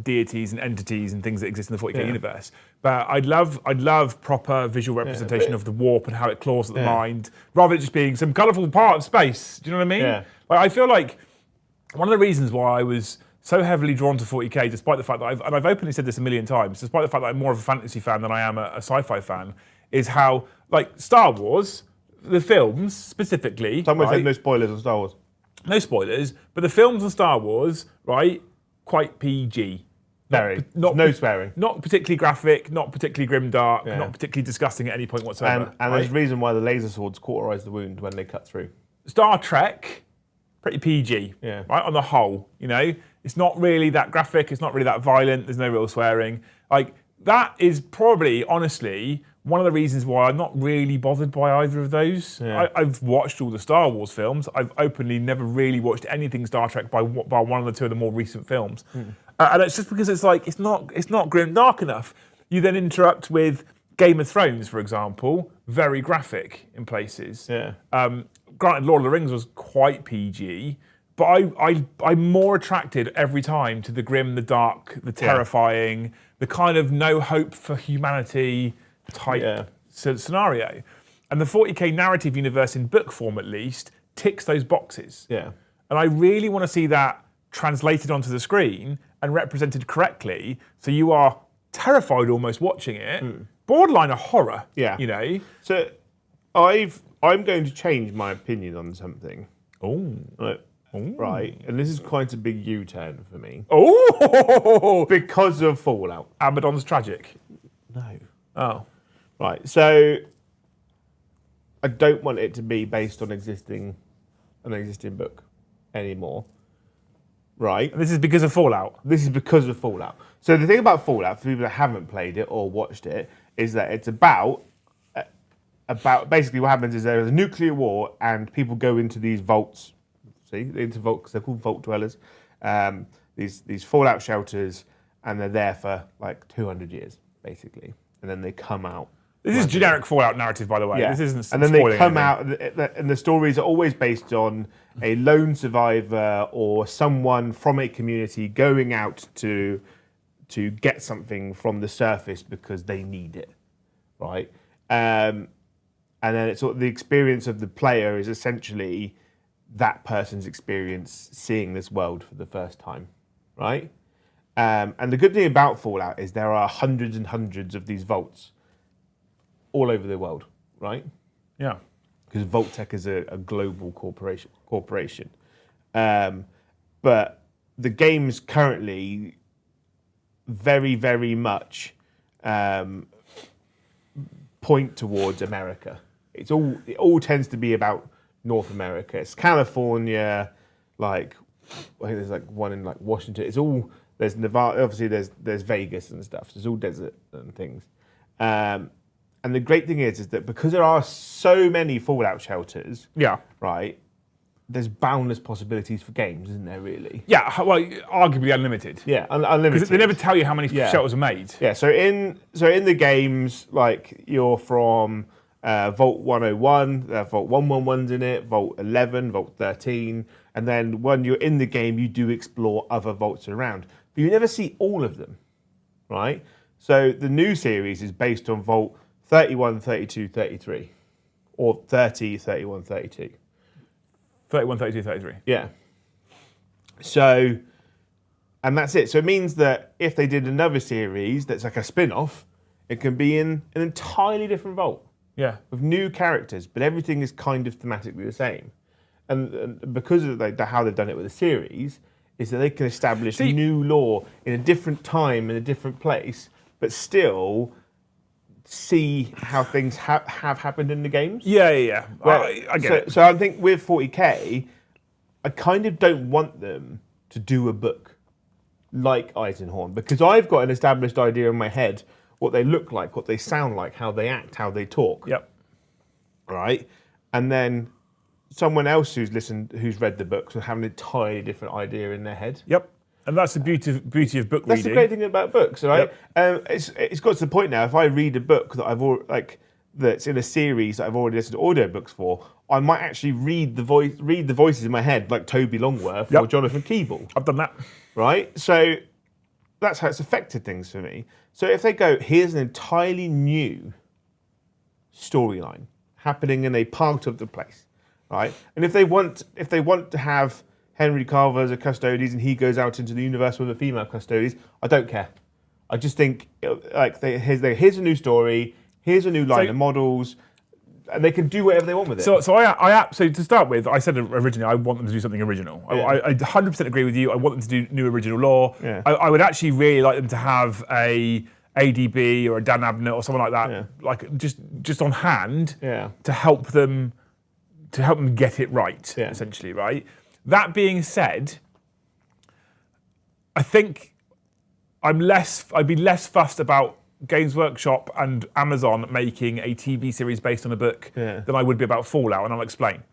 deities and entities and things that exist in the 40k universe. But I'd love proper visual representation of the warp and how it claws at the mind, rather than just being some colourful part of space. Do you know what I mean? Yeah. Like, I feel like one of the reasons why I was so heavily drawn to 40k, despite the fact that I've openly said this a million times, despite the fact that I'm more of a fantasy fan than I am a sci-fi fan, is how, like, Star Wars, the films specifically. Someone said no spoilers on Star Wars. No spoilers, but the films on Star Wars, right, quite PG. Very. No swearing. Not particularly graphic, not particularly grimdark, not particularly disgusting at any point whatsoever. And there's a reason why the laser swords cauterise the wound when they cut through. Star Trek, pretty PG, right, on the whole, you know? It's not really that graphic, it's not really that violent, there's no real swearing. Like, that is probably, honestly, one of the reasons why I'm not really bothered by either of those. Yeah. I've watched all the Star Wars films. I've openly never really watched anything Star Trek by one of the two of the more recent films. And it's just because it's like, it's not grim dark enough. You then interrupt with Game of Thrones, for example, very graphic in places. Yeah. Granted, Lord of the Rings was quite PG, but I'm more attracted every time to the grim, the dark, the terrifying, the kind of no hope for humanity type scenario. And the 40k narrative universe, in book form at least, ticks those boxes. Yeah. And I really want to see that translated onto the screen and represented correctly, so you are terrified almost watching it, borderline a horror. Yeah. You know. So I'm going to change my opinion on something. Oh. Right. And this is quite a big U-turn for me. Oh. Because of Fallout. Abaddon's tragic. No. Oh. Right. So I don't want it to be based on an existing book anymore. Right. And this is because of Fallout. This is because of Fallout. So the thing about Fallout, for people that haven't played it or watched it, is that it's about basically what happens is there is a nuclear war and people go into these vaults. See, into vaults, they're called vault dwellers. These Fallout shelters, and they're there for like 200 years, basically, and then they come out. This is generic Fallout narrative, by the way. Yeah. This isn't. And then they come anything. out, and the stories are always based on a lone survivor or someone from a community going out to get something from the surface because they need it, right? And then it's the experience of the player is essentially that person's experience seeing this world for the first time, right? And the good thing about Fallout is there are hundreds and hundreds of these vaults all over the world, right? Yeah. Because Vault-Tec is a global corporation. But the game's currently very, very much point towards America. It all tends to be about North America. It's California, like I think there's like one in like Washington. It's all there's Nevada. Obviously, there's Vegas and stuff. So it's all desert and things. And the great thing is that because there are so many Fallout shelters, right, there's boundless possibilities for games, isn't there? Really? Yeah. Well, arguably unlimited. Yeah, unlimited. Because they never tell you how many shelters are made. Yeah. So in the games, like you're from Vault 101, Vault 111's in it, Vault 11, Vault 13, and then when you're in the game, you do explore other vaults around, but you never see all of them, right? So the new series is based on Vault 31, 32, 33, or 30, 31, 32. 31, 32, 33. Yeah. So, and that's it. So it means that if they did another series that's like a spin-off, it can be in an entirely different vault. Yeah. With new characters, but everything is kind of thematically the same. And because of how they've done it with the series, is that they can establish new lore in a different time, in a different place, but still see how things have happened in the games. Yeah. Well, I get it. So I think with 40k, I kind of don't want them to do a book like Eisenhorn, because I've got an established idea in my head what they look like, what they sound like, how they act, how they talk. Yep. Right? And then someone else who's read the books will have an entirely different idea in their head. Yep. And that's the beauty of book reading. That's the great thing about books, right? Yep. It's got to the point now, if I read a book that that's in a series that I've already listened to audiobooks for, I might actually read the voices in my head, like Toby Longworth or Jonathan Keeble. I've done that. right? So that's how it's affected things for me. So if they go, here's an entirely new storyline happening in a part of the place, right? And if they want to have Henry Carver as a Custodes and he goes out into the universe with a female Custodes, I don't care. I just think like here's a new story, here's a new line of models, and they can do whatever they want with it. So to start with, I said originally I want them to do something original. Yeah. I 100% agree with you. I want them to do new original lore. Yeah. I would actually really like them to have a ADB or a Dan Abnett or someone like that, like just on hand to help them get it right, essentially, right? That being said, I think I'd be less fussed about Games Workshop and Amazon making a TV series based on a book than I would be about Fallout, and I'll explain.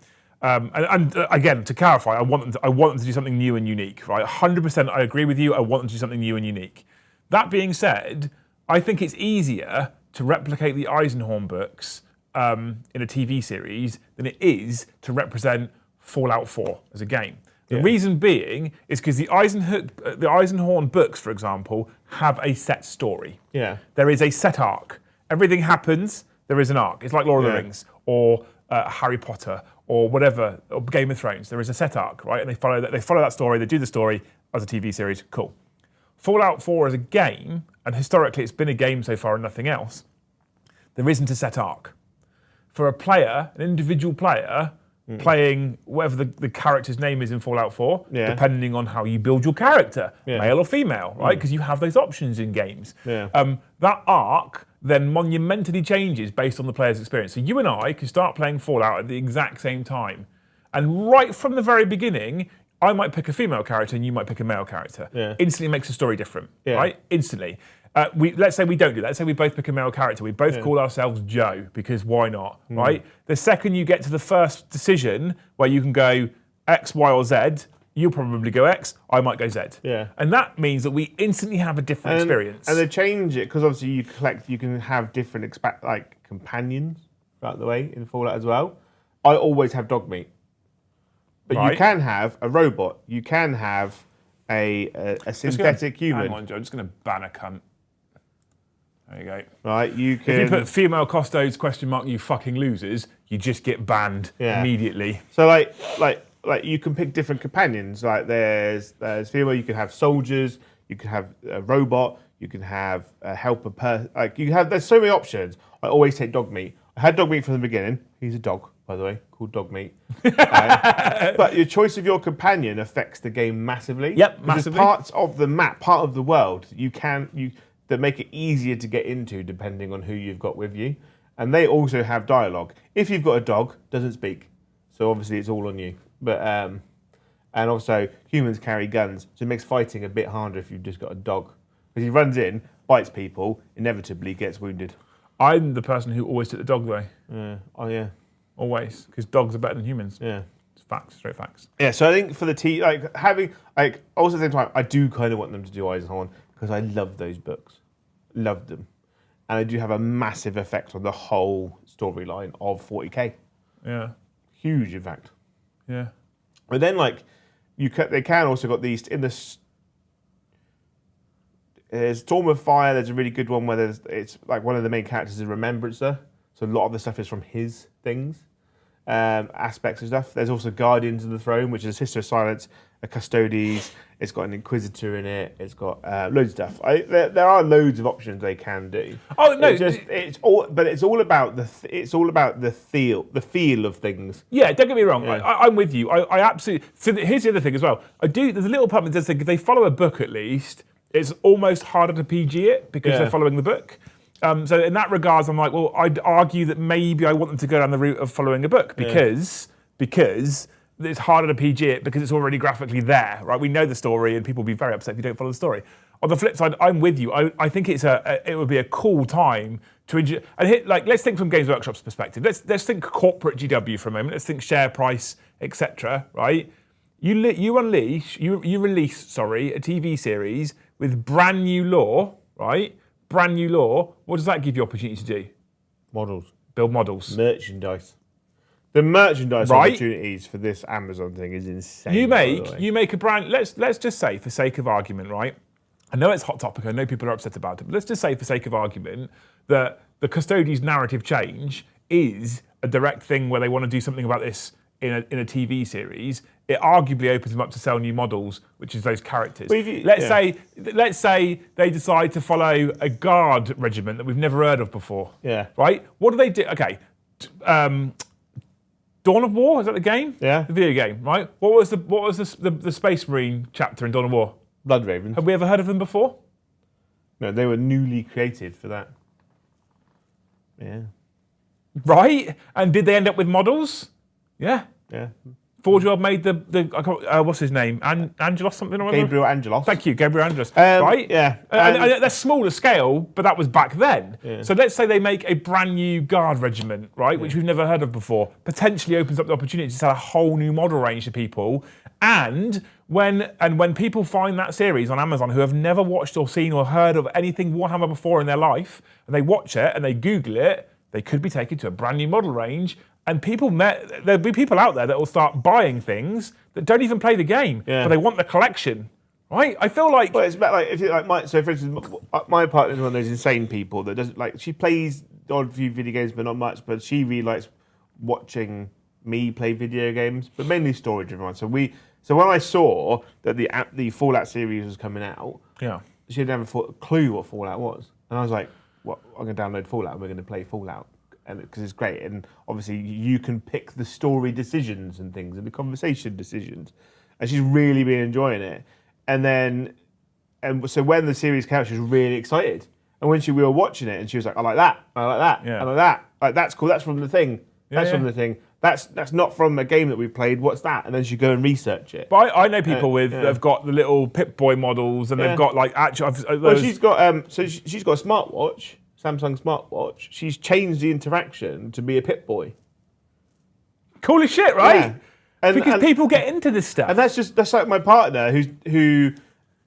And again, to clarify, I want them to do something new and unique, right? 100%, I agree with you. I want them to do something new and unique. That being said, I think it's easier to replicate the Eisenhorn books in a TV series than it is to represent Fallout 4 as a game. The reason being is because the Eisenhorn books, for example, have a set story. Yeah. There is a set arc. Everything happens, there is an arc. It's like Lord of the Rings or Harry Potter or whatever, or Game of Thrones. There is a set arc, right? And they follow that story, they do the story as a TV series. Cool. Fallout 4 as a game, and historically it's been a game so far and nothing else, there isn't a set arc. For a player, an individual player, playing whatever the character's name is in Fallout 4, depending on how you build your character, male or female, right? Because you have those options in games. That arc then monumentally changes based on the player's experience. So you and I can start playing Fallout at the exact same time. And right from the very beginning, I might pick a female character and you might pick a male character. Instantly makes the story different, right? Instantly. Let's say we don't do that. Let's say we both pick a male character. We both call ourselves Joe, because why not, right? The second you get to the first decision where you can go X, Y, or Z, you'll probably go X, I might go Z. And that means that we instantly have a different experience. And they change it, because obviously you can have different companions throughout the way in Fallout as well. I always have dog meat. But you can have a robot. You can have a synthetic human. Hang on, Joe. I'm just going to ban a cunt. There you go. Right, you can. If you put female Custodes ? You fucking losers, you just get banned immediately. So like you can pick different companions. Like there's female. You can have soldiers. You can have a robot. You can have a helper. There's so many options. I always take dog meat. I had dog meat from the beginning. He's a dog, by the way, called dog meat. But your choice of your companion affects the game massively. Yep, massively. There's parts of the map, part of the world that make it easier to get into depending on who you've got with you. And they also have dialogue. If you've got a dog, it doesn't speak. So obviously it's all on you. But and also humans carry guns, so it makes fighting a bit harder if you've just got a dog. Because he runs in, bites people, inevitably gets wounded. I'm the person who always took the dog though. Yeah. Oh yeah. Always, because dogs are better than humans. Yeah. It's facts, straight facts. Yeah, so I think for the also at the same time, I do kind of want them to do Eisenhorn, because I love those books. Loved them. And they do have a massive effect on the whole storyline of 40k. Yeah. Huge, in fact. Yeah. But then, they can also got these in the. There's Storm of Fire. There's a really good one where it's like one of the main characters is a Remembrancer. So a lot of the stuff is from his things, aspects of stuff. There's also Guardians of the Throne, which is a Sister of Silence, a Custodes. It's got an Inquisitor in it. It's got loads of stuff. There are loads of options they can do. Oh no, it's all about the feel of things. Yeah, don't get me wrong. Yeah. I'm with you. I absolutely. So here's the other thing as well. There's a little part that does think if they follow a book at least, it's almost harder to PG it because they're following the book. So in that regards, I'm like, well, I'd argue that maybe I want them to go down the route of following a book because it's harder to PG it because it's already graphically there, right? We know the story, and people will be very upset if you don't follow the story. On the flip side, I'm with you. I think it would be a cool time to let's think from Games Workshop's perspective. Let's think corporate GW for a moment. Let's think share price, etc. Right? You release a TV series with brand new lore, right? Brand new lore. What does that give you opportunity to do? Models. Build models. Merchandise. The merchandise Right. opportunities for this Amazon thing is insane. You by the way. make a brand. Let's just say, for sake of argument, right? I know it's hot topic. I know people are upset about it, but let's just say, for sake of argument, that the Custodies narrative change is a direct thing where they want to do something about this in a TV series. It arguably opens them up to sell new models, which is those characters. Let's say they decide to follow a guard regiment that we've never heard of before. Yeah. Right? What do they do? Okay. Dawn of War, is that the game? Yeah. The video game, right? What was the Space Marine chapter in Dawn of War? Blood Ravens. Have we ever heard of them before? No, they were newly created for that. Yeah. Right? And did they end up with models? Yeah. Yeah. Forge made the what's his name? Angelos something or other? Gabriel Angelos. Thank you, Gabriel Angelos. Right? Yeah. And they're smaller scale, but that was back then. Yeah. So let's say they make a brand new guard regiment, right, which we've never heard of before, potentially opens up the opportunity to sell a whole new model range to people. And when people find that series on Amazon who have never watched or seen or heard of anything Warhammer before in their life, and they watch it and they Google it, they could be taken to a brand new model range. And there'll be people out there that will start buying things that don't even play the game, but they want the collection, right? I feel like... Well, it's about like, if you like so for instance, my partner is one of those insane people that doesn't like, she plays odd few video games, but not much, but she really likes watching me play video games, but mainly story-driven ones. So when I saw that the Fallout series was coming out, she didn't have a clue what Fallout was. And I was like, "What? I'm going to download Fallout and we're going to play Fallout." And because it's great, and obviously you can pick the story decisions and things, and the conversation decisions, and she's really been enjoying it. And so when the series came out, she was really excited. And when we were watching it, and she was like, "I like that, I like that, I like that. Like that's cool. That's from the thing. That's from the thing. That's not from a game that we played. What's that?" And then she'd go and research it. But I know people that have got the little Pip-Boy models, and they've got like actual. Well, she's got she's got a smartwatch. Samsung smartwatch. She's changed the interaction to be a Pip-Boy. Cool as shit, right? Yeah. Because people get into this stuff. And that's like my partner who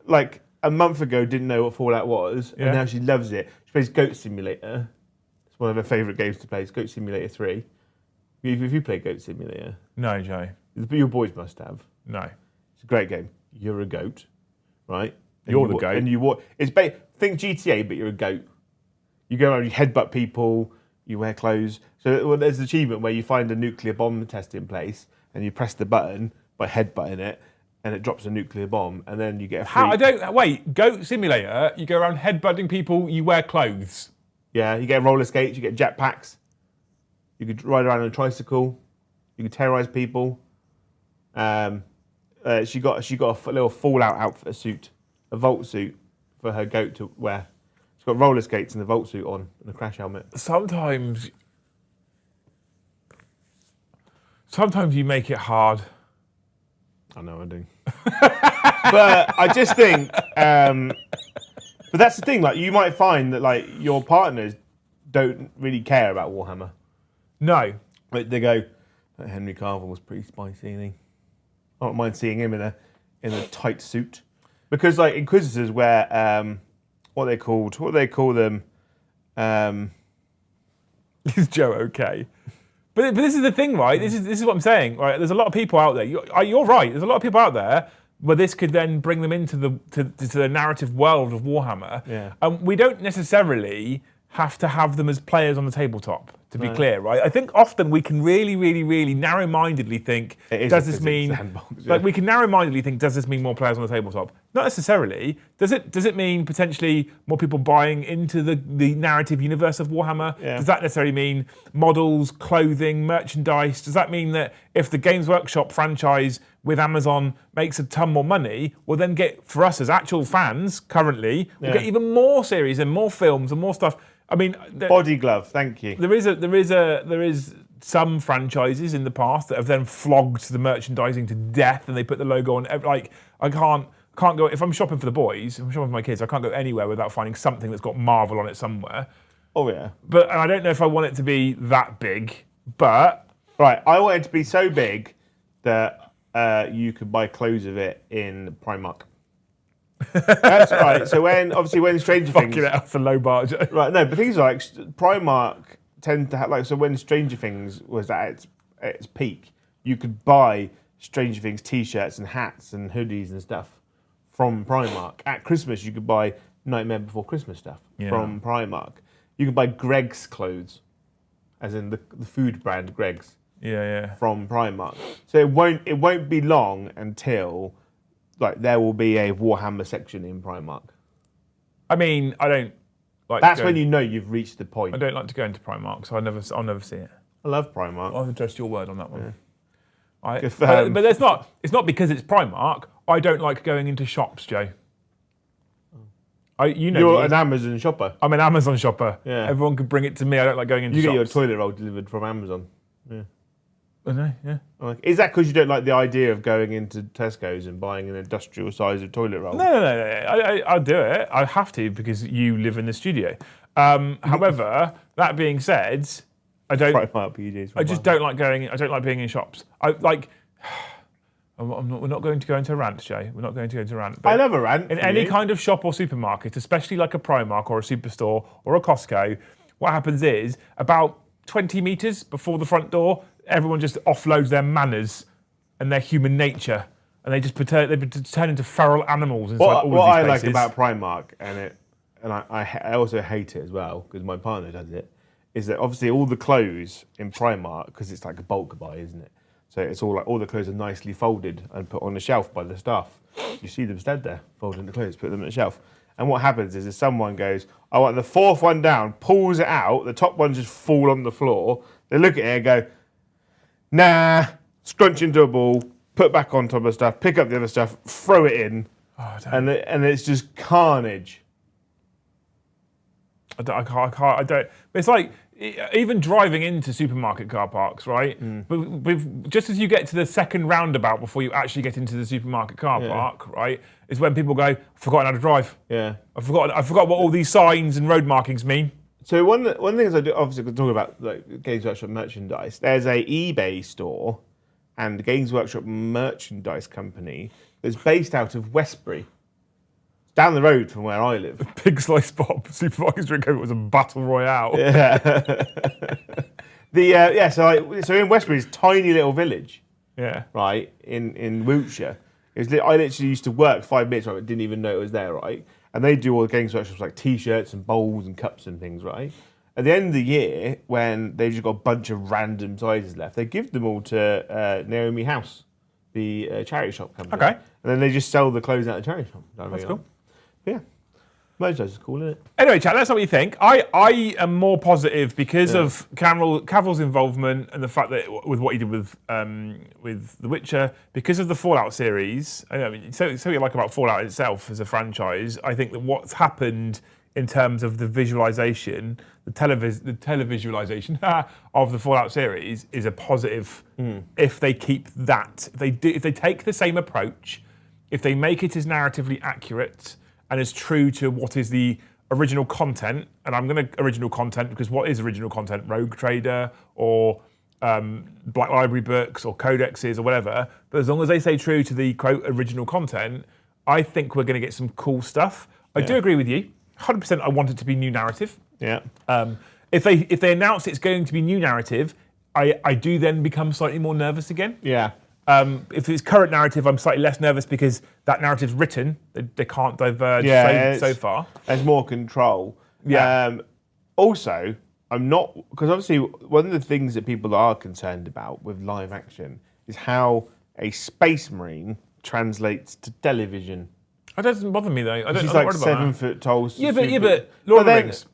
like a month ago didn't know what Fallout was, and now she loves it. She plays Goat Simulator. It's one of her favourite games to play. It's Goat Simulator 3. Have you played Goat Simulator? No, Joe. Your boys must have. No. It's a great game. You're a goat, right? You're the goat. And you walk. Think GTA, but you're a goat. You go around, you headbutt people, you wear clothes. So there's an achievement where you find a nuclear bomb testing place, and you press the button by headbutting it, and it drops a nuclear bomb, and then you get a free... Wait, Goat Simulator, you go around headbutting people, you wear clothes. Yeah, you get roller skates, you get jetpacks. You could ride around on a tricycle. You could terrorise people. She got a little Fallout outfit, a Vault suit for her goat to wear. She's got roller skates and a Vault suit on and a crash helmet. Sometimes you make it hard. I know I do. But I just think, but that's the thing. Like you might find that like your partners don't really care about Warhammer. No, Like they go, Henry Cavill was pretty spicy, isn't he? I don't mind seeing him in a tight suit, because like Inquisitors wear what they call them. is Joe okay? But this is the thing, right? This is what I'm saying. Right? There's a lot of people out there. You're right. There's a lot of people out there where this could then bring them into the narrative world of Warhammer. Yeah. And we don't necessarily have to have them as players on the tabletop, to be clear, right? I think often we can really, really, really narrow-mindedly think, does this mean... Like we can narrow-mindedly think, does this mean more players on the tabletop? Not necessarily. Does it mean potentially more people buying into the narrative universe of Warhammer? Yeah. Does that necessarily mean models, clothing, merchandise? Does that mean that if the Games Workshop franchise with Amazon makes a ton more money, we'll then get, for us as actual fans currently, we'll get even more series and more films and more stuff. I mean, Body Glove, thank you. There is some franchises in the past that have then flogged the merchandising to death, and they put the logo on. Like I can't go if I'm shopping for the boys, if I'm shopping for my kids, I can't go anywhere without finding something that's got Marvel on it somewhere. Oh yeah. But I don't know if I want it to be that big. But right, I want it to be so big that you could buy clothes of it in Primark. That's right. So when Stranger Things, fucking that's a low bar. right? No, but things like Primark tend to have like, so when Stranger Things was at at its peak, you could buy Stranger Things t-shirts and hats and hoodies and stuff from Primark. At Christmas, you could buy Nightmare Before Christmas stuff from Primark. You could buy Greg's clothes, as in the food brand Greg's. From Primark. So it won't be long until there will be a Warhammer section in Primark. I mean, I don't like. That's when you know you've reached the point. I don't like to go into Primark, so I'll never see it. I love Primark. I'll address your word on that one. Yeah. But it's not because it's Primark. I don't like going into shops, Joe. You're an Amazon shopper. I'm an Amazon shopper. Yeah. Everyone could bring it to me. I don't like going into shops. You get your toilet roll delivered from Amazon. Yeah. I know, yeah. Is that because you don't like the idea of going into Tesco's and buying an industrial size of toilet roll? No. I'll do it. I have to because you live in the studio. However, that being said, I don't. I just don't like going. I don't like being in shops. We're not going to go into a rant, Jay. We're not going to go into a rant. I love a rant. In any kind of shop or supermarket, especially like a Primark or a Superstore or a Costco, what happens is about 20 metres before the front door, everyone just offloads their manners and their human nature, and they just turn into feral animals inside all of these places. What I like about Primark, and I also hate it as well because my partner does it, is that obviously all the clothes in Primark, because it's like a bulk buy, isn't it? So it's all all the clothes are nicely folded and put on the shelf by the staff. You see them stand there, folding the clothes, put them on the shelf. And what happens is someone goes, I want the fourth one down, pulls it out, the top ones just fall on the floor. They look at it and go, nah, scrunch into a ball, put back on top of stuff, pick up the other stuff, throw it in, and it's just carnage. I don't. It's like even driving into supermarket car parks, right? But just as you get to the second roundabout before you actually get into the supermarket car park, right, is when people go, I've forgotten how to drive. Yeah. I forgot what all these signs and road markings mean. So one of the things I do, obviously, we're talking about like Games Workshop merchandise. There's a eBay store and the Games Workshop merchandise company that's based out of Westbury. Down the road from where I live. Big Slice Bob supermarket drink over was a battle royale. Yeah. So in Westbury, it's a tiny little village. Yeah. Right in Wiltshire. I literally used to work 5 minutes, right, but didn't even know it was there, right? And they do all the Games Workshops like T-shirts and bowls and cups and things, right? At the end of the year, when they've just got a bunch of random sizes left, they give them all to Naomi House, the charity shop company. Okay. And then they just sell the clothes out of the charity shop. That's cool. Yeah. Merchandise is cool, isn't it? Anyway, chat, let's know what you think. I am more positive because of Cavill's involvement and the fact that with what he did with The Witcher, because of the Fallout series. I mean, so what you like about Fallout itself as a franchise, I think that what's happened in terms of the visualization, the televisualization of the Fallout series is a positive. If they keep that, if they take the same approach, if they make it as narratively accurate and as true to what is the original content, and I'm going to original content because what is original content? Rogue Trader or Black Library books or codexes or whatever. But as long as they stay true to the quote original content, I think we're going to get some cool stuff. I do agree with you. 100%. I want it to be new narrative. Yeah. If they announce it's going to be new narrative, I do then become slightly more nervous again. Yeah. If it's current narrative, I'm slightly less nervous because that narrative's written. They can't diverge so far. There's more control. Yeah. Also, I'm not, because obviously one of the things that people are concerned about with live action is how a Space Marine translates to television. It doesn't bother me though. She's like 7 foot tall. Yeah, but Lord of the Rings.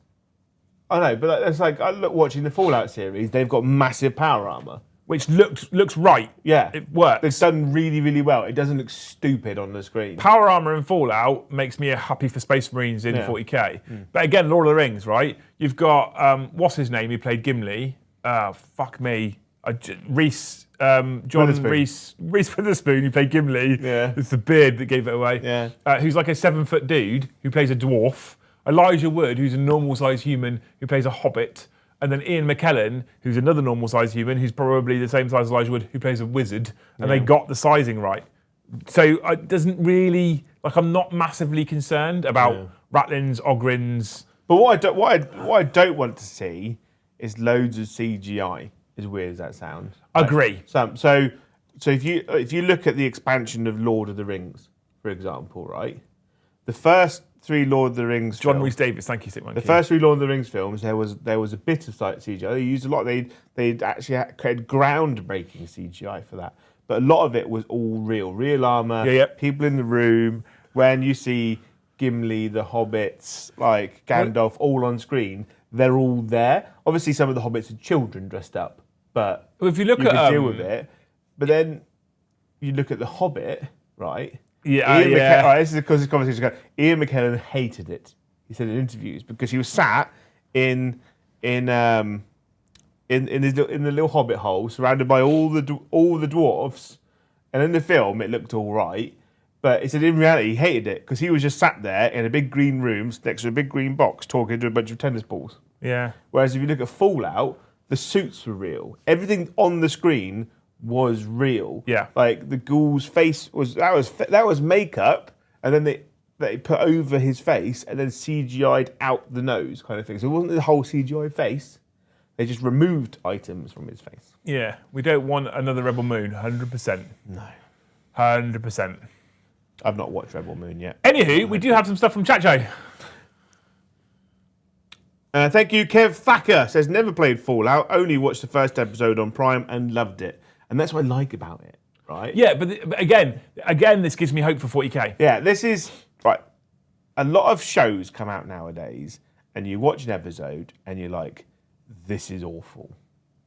I know, but it's like I look watching the Fallout series. They've got massive power armor. Which looks right. Yeah. It works. It's done really, really well. It doesn't look stupid on the screen. Power armor in Fallout makes me happy for Space Marines in 40k. But again, Lord of the Rings, right? You've got, what's his name? He played Gimli. Fuck me. John Reese Witherspoon, who played Gimli. Yeah. It's the beard that gave it away. Yeah. Who's like a 7 foot dude who plays a dwarf. Elijah Wood, who's a normal sized human who plays a hobbit. And then Ian McKellen, who's another normal-sized human, who's probably the same size as Elijah Wood, who plays a wizard, and they got the sizing right. So it doesn't really, I'm not massively concerned about Ratlins, Ogrins. But what I don't want to see is loads of CGI. as weird as that sounds. Agree. So if you look at the expansion of Lord of the Rings, for example, right? The first 3 Lord of the Rings John films, Rhys Davis, thank you, Sick Monkey. the first 3 Lord of the Rings films, there was a bit of CGI. They used a lot. They'd actually created groundbreaking CGI for that. But a lot of it was all real armor, people in the room. When you see Gimli, the hobbits, like Gandalf, all on screen, they're all there. Obviously, some of the hobbits are children dressed up, but if you look you at can deal with it. But then you look at the Hobbit, right? Yeah, Ian McKellen, this is because this conversation goes. Ian McKellen hated it. He said in interviews because he was sat in the little Hobbit hole, surrounded by all the dwarves, and in the film it looked all right. But he said in reality he hated it because he was just sat there in a big green room next to a big green box talking to a bunch of tennis balls. Yeah. Whereas if you look at Fallout, the suits were real. Everything on the screen was real. Yeah. Like the ghoul's face was makeup, and then they put over his face and then CGI'd out the nose kind of thing. So it wasn't the whole CGI face. They just removed items from his face. Yeah. We don't want another Rebel Moon, 100%. No. 100%. I've not watched Rebel Moon yet. Anywho, we do have some stuff from Chacho. Thank you, Kev Thacker. Says, never played Fallout, only watched the first episode on Prime and loved it. And that's what I like about it, right? Yeah, but again, this gives me hope for 40k. Yeah, this is, right, a lot of shows come out nowadays and you watch an episode and you're like, this is awful,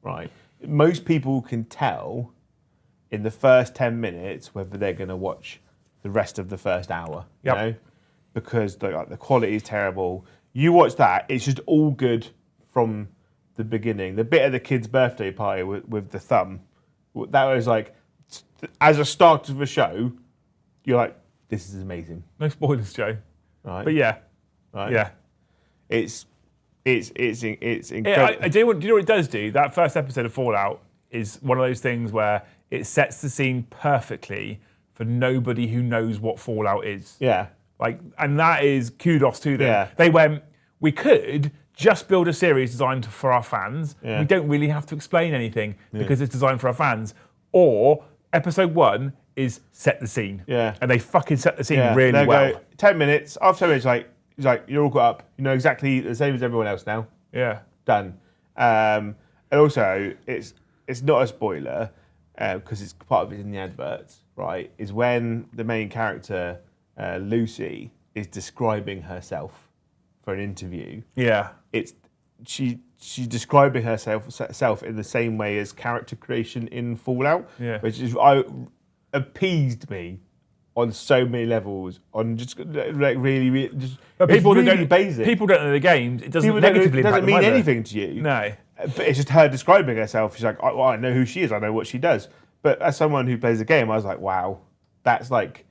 right? Most people can tell in the first 10 minutes whether they're going to watch the rest of the first hour, you know? Because the quality is terrible. You watch that, it's just all good from the beginning. The bit of the kid's birthday party with the thumb, that was like, as a start of a show, you're like, this is amazing. No spoilers, Joe. Right. But yeah. Right. Yeah. It's incredible. Yeah, do you know what it does do? That first episode of Fallout is one of those things where it sets the scene perfectly for nobody who knows what Fallout is. Yeah. And that is kudos to them. Yeah. They went, we could just build a series designed for our fans. Yeah. We don't really have to explain anything because it's designed for our fans. Or episode 1 is set the scene. Yeah. And they fucking set the scene really well. Go, 10 minutes, after 10 minutes, he's like, you're all caught up. You know exactly the same as everyone else now. Yeah. Done. And also, it's not a spoiler, because it's part of it in the adverts, right? Is when the main character, Lucy, is describing herself for an interview. Yeah. She's describing herself in the same way as character creation in Fallout, which is appeased me on so many levels. On just like really just, but people really don't basic. People don't know the games. It doesn't People negatively doesn't impact them mean either. anything to you. No. But it's just her describing herself. She's like, I know who she is. I know what she does. But as someone who plays the game, I was like, wow, that's like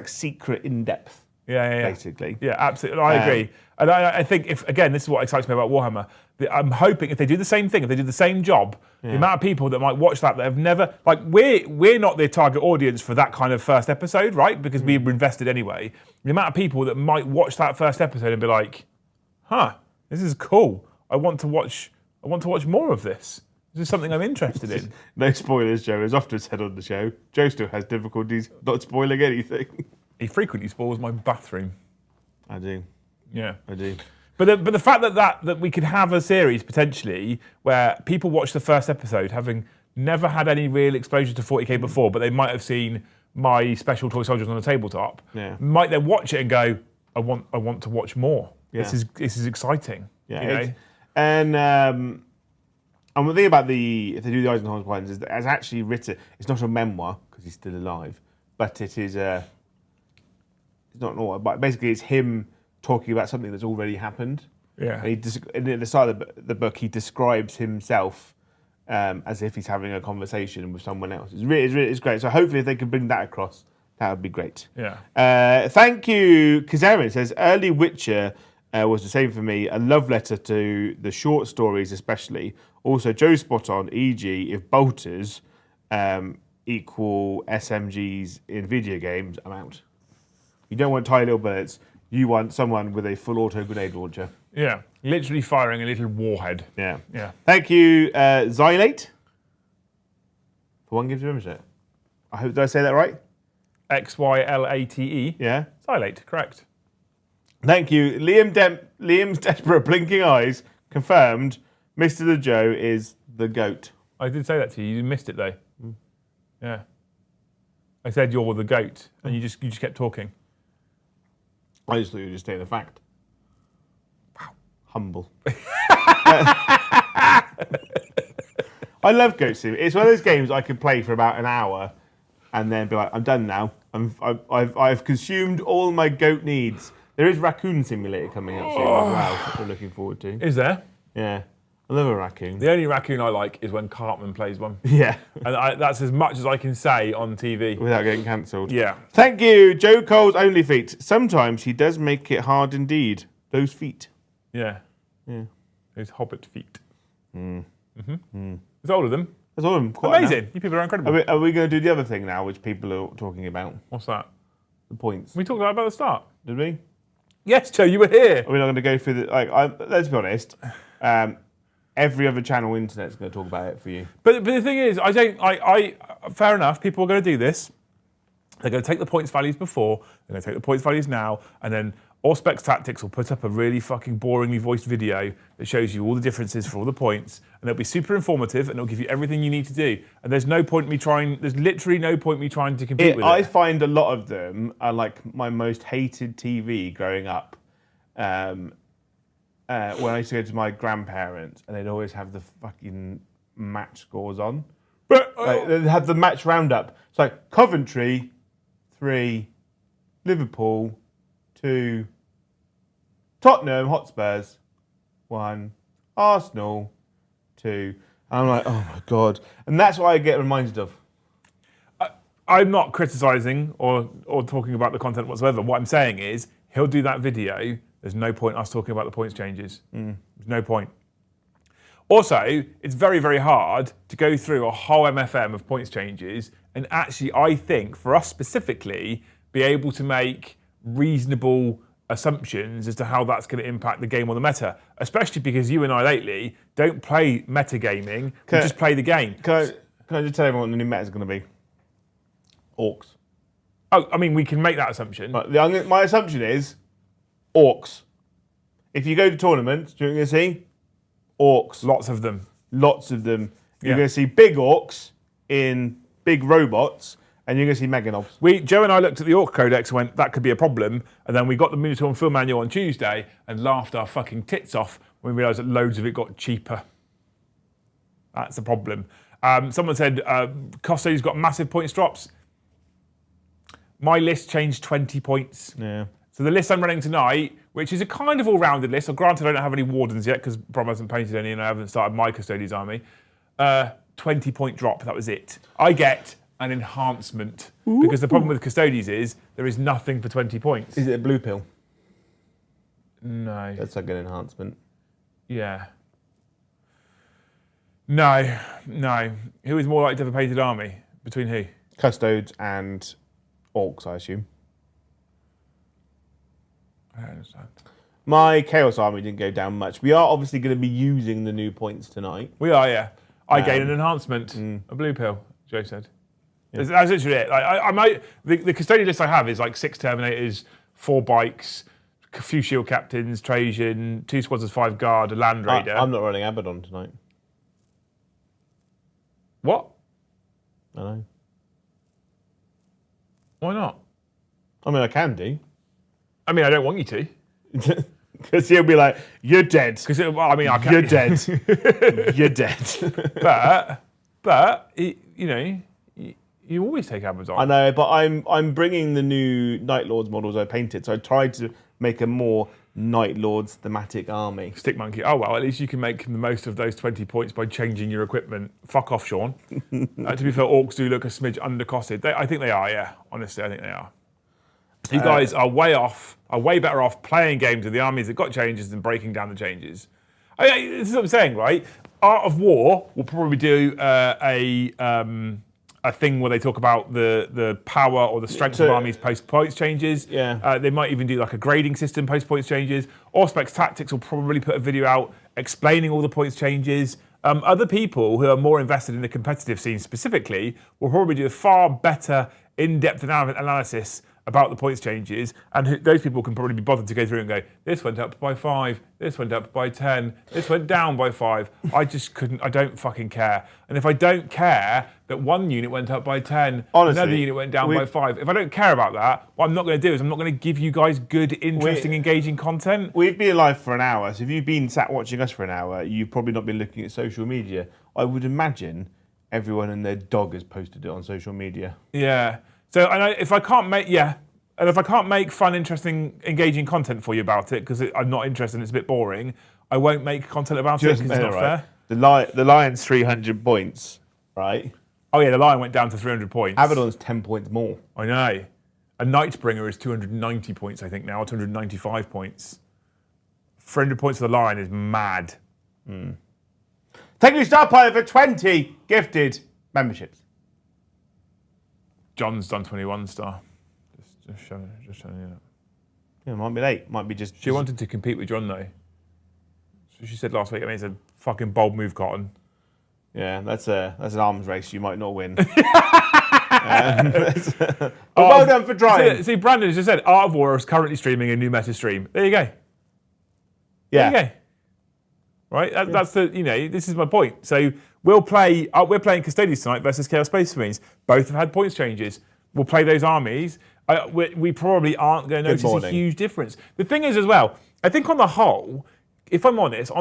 secret in depth. Yeah. Basically. Yeah, absolutely. I agree. And I think this is what excites me about Warhammer. I'm hoping if they do the same thing, if they do the same job, the amount of people that might watch that have never, like, we're not the target audience for that kind of first episode, right? Because we were invested anyway. The amount of people that might watch that first episode and be like, this is cool. I want to watch more of this. This is something I'm interested in. No spoilers, Joe. As often said on the show, Joe still has difficulties not spoiling anything. He frequently spoils my bathroom. I do. Yeah. I do. But the fact that we could have a series potentially where people watch the first episode having never had any real exposure to 40k before, but they might have seen my special toy soldiers on a tabletop, might then watch it and go, I want to watch more. Yeah. This is exciting. Yeah. You know? And the thing about if they do the Eisenhower ones is that it's actually written. It's not a memoir because he's still alive, but it is it's not an author, but basically it's him talking about something that's already happened. Yeah. And at the start of the book, he describes himself as if he's having a conversation with someone else. It's great. So hopefully, if they can bring that across, that would be great. Yeah. Thank you, Kazarin says early Witcher was the same for me. A love letter to the short stories, especially. Also, Joe spot on. E.g., if bolters equal SMGs in video games, I'm out. You don't want tiny little bullets. You want someone with a full auto grenade launcher. Yeah, literally firing a little warhead. Yeah. Yeah. Thank you, Xylate, for 1 gift of membership. I hope, did I say that right? XYLATE. Yeah. Xylate, correct. Thank you. Liam's desperate blinking eyes confirmed Mr. the Joe is the goat. I did say that to you. You missed it though. Yeah. I said you're the goat, and you just kept talking. I just thought you were just stating the fact. Wow. Humble. I love Goat Sim. It's one of those games I could play for about an hour and then be like, I'm done now. I've consumed all my goat needs. There is Raccoon Simulator coming up soon as well, which I'm looking forward to. Is there? Yeah. I love a raccoon. The only raccoon I like is when Cartman plays one. Yeah. And that's as much as I can say on TV. Without getting cancelled. Yeah. Thank you, Joe Cole's Only Feet. Sometimes he does make it hard indeed. Those feet. Yeah. Yeah. Those hobbit feet. There's all of them. That's all of them. Amazing. You people are incredible. Are we going to do the other thing now, which people are talking about? What's that? The points. We talked about it at the start. Did we? Yes, Joe, you were here. Are we not going to go through the... let's be honest. Every other channel on the internet's going to talk about it for you. But the thing is, fair enough, people are going to do this. They're going to take the points values before, they're going to take the points values now, and then Allspecs Tactics will put up a really fucking boringly voiced video that shows you all the differences for all the points, and it'll be super informative, and it'll give you everything you need to do. And there's literally no point me trying to compete with it. I find a lot of them are like my most hated TV growing up. When I used to go to my grandparents, and they'd always have the fucking match scores on. But They'd have the match roundup. It's like Coventry, 3, Liverpool, 2, Tottenham Hotspurs, 1, Arsenal, 2. And I'm like, oh my God. And that's what I get reminded of. I'm not criticising or talking about the content whatsoever. What I'm saying is, he'll do that video. There's no point us talking about the points changes. There's no point. Also, it's very, very hard to go through a whole MFM of points changes and actually, I think, for us specifically, be able to make reasonable assumptions as to how that's going to impact the game or the meta, especially because you and I lately don't play metagaming, we just play the game. Can I just tell everyone what the new meta is going to be? Orcs. Oh, I mean, we can make that assumption. But my assumption is orcs. If you go to tournaments, do you know what you're going to see? Orcs. Lots of them. Lots of them. You're Yeah. going to see big orcs in big robots, and you're going to see meganobs. Joe and I looked at the Orc Codex and went, that could be a problem. And then we got the Minotaur and Field Manual on Tuesday and laughed our fucking tits off when we realised that loads of it got cheaper. That's the problem. Someone said, Costa's got massive points drops. My list changed 20 points. Yeah. So the list I'm running tonight, which is a kind of all-rounded list, granted I don't have any Wardens yet because Brom hasn't painted any and I haven't started my Custodian's army, 20-point drop, that was it. I get an enhancement because the problem with Custodians is there is nothing for 20 points. Is it a blue pill? No. That's like an enhancement. Yeah. No. Who is more likely to have a painted army? Between who? Custodes and orcs, I assume. I don't understand. My Chaos army didn't go down much. We are obviously going to be using the new points tonight. We are, yeah. I gain an enhancement, a blue pill, Joe said. Yeah. That's literally it. Like, the custodian list I have is like 6 Terminators, 4 bikes, a few shield captains, Trajan, 2 squads of 5 guard, a Land Raider. I'm not running Abaddon tonight. What? I know. Why not? I mean, I can do. I mean, I don't want you to. Because he'll be like, you're dead. I can't. You're dead. You're dead. but you always take Abaddon. I know, but I'm bringing the new Night Lords models I painted, so I tried to make a more Night Lords thematic army. Stick monkey. Oh, well, at least you can make the most of those 20 points by changing your equipment. Fuck off, Sean. To be fair, orcs do look a smidge undercosted. I think they are, yeah. Honestly, I think they are. You guys are way better off playing games with the armies that got changes than breaking down the changes. This is what I'm saying, right? Art of War will probably do a a thing where they talk about the power or the strength of armies post points changes. Yeah. They might even do like a grading system post points changes. Auspex Tactics will probably put a video out explaining all the points changes. Other people who are more invested in the competitive scene specifically will probably do a far better in-depth analysis about the points changes, and those people can probably be bothered to go through and go, this went up by 5, this went up by 10, this went down by 5. I just couldn't, I don't fucking care. And if I don't care that one unit went up by 10, honestly, another unit went down by 5, if I don't care about that, what I'm not going to do is I'm not going to give you guys good, interesting, engaging content. We've been live for an hour, so if you've been sat watching us for an hour, you've probably not been looking at social media. I would imagine everyone and their dog has posted it on social media. Yeah. So I know if I can't make, and if I can't make fun, interesting, engaging content for you about it, because I'm not interested and it's a bit boring, I won't make content about it because it's not fair. The Lion's 300 points, right? Oh yeah, the Lion went down to 300 points. Abaddon's 10 points more. I know. A Nightbringer is 290 points, I think now, 295 points. 300 points for the Lion is mad. Thank you, Star Pilot, for 20 gifted memberships. John's done 21 star. Just showing you that. Yeah, it might be late. Might be just. She wanted to compete with John though. So she said last week, I mean, it's a fucking bold move, Cotton. Yeah, that's an arms race you might not win. Well done for trying. See, Brandon just said Art of War is currently streaming a new meta stream. There you go. Yeah. There you go. Right? That's the, this is my point. So we're playing Custodians tonight versus Chaos Space Marines. Both have had points changes. We'll play those armies. We probably aren't going to notice a huge difference. The thing is as well, I think on the whole, if I'm honest,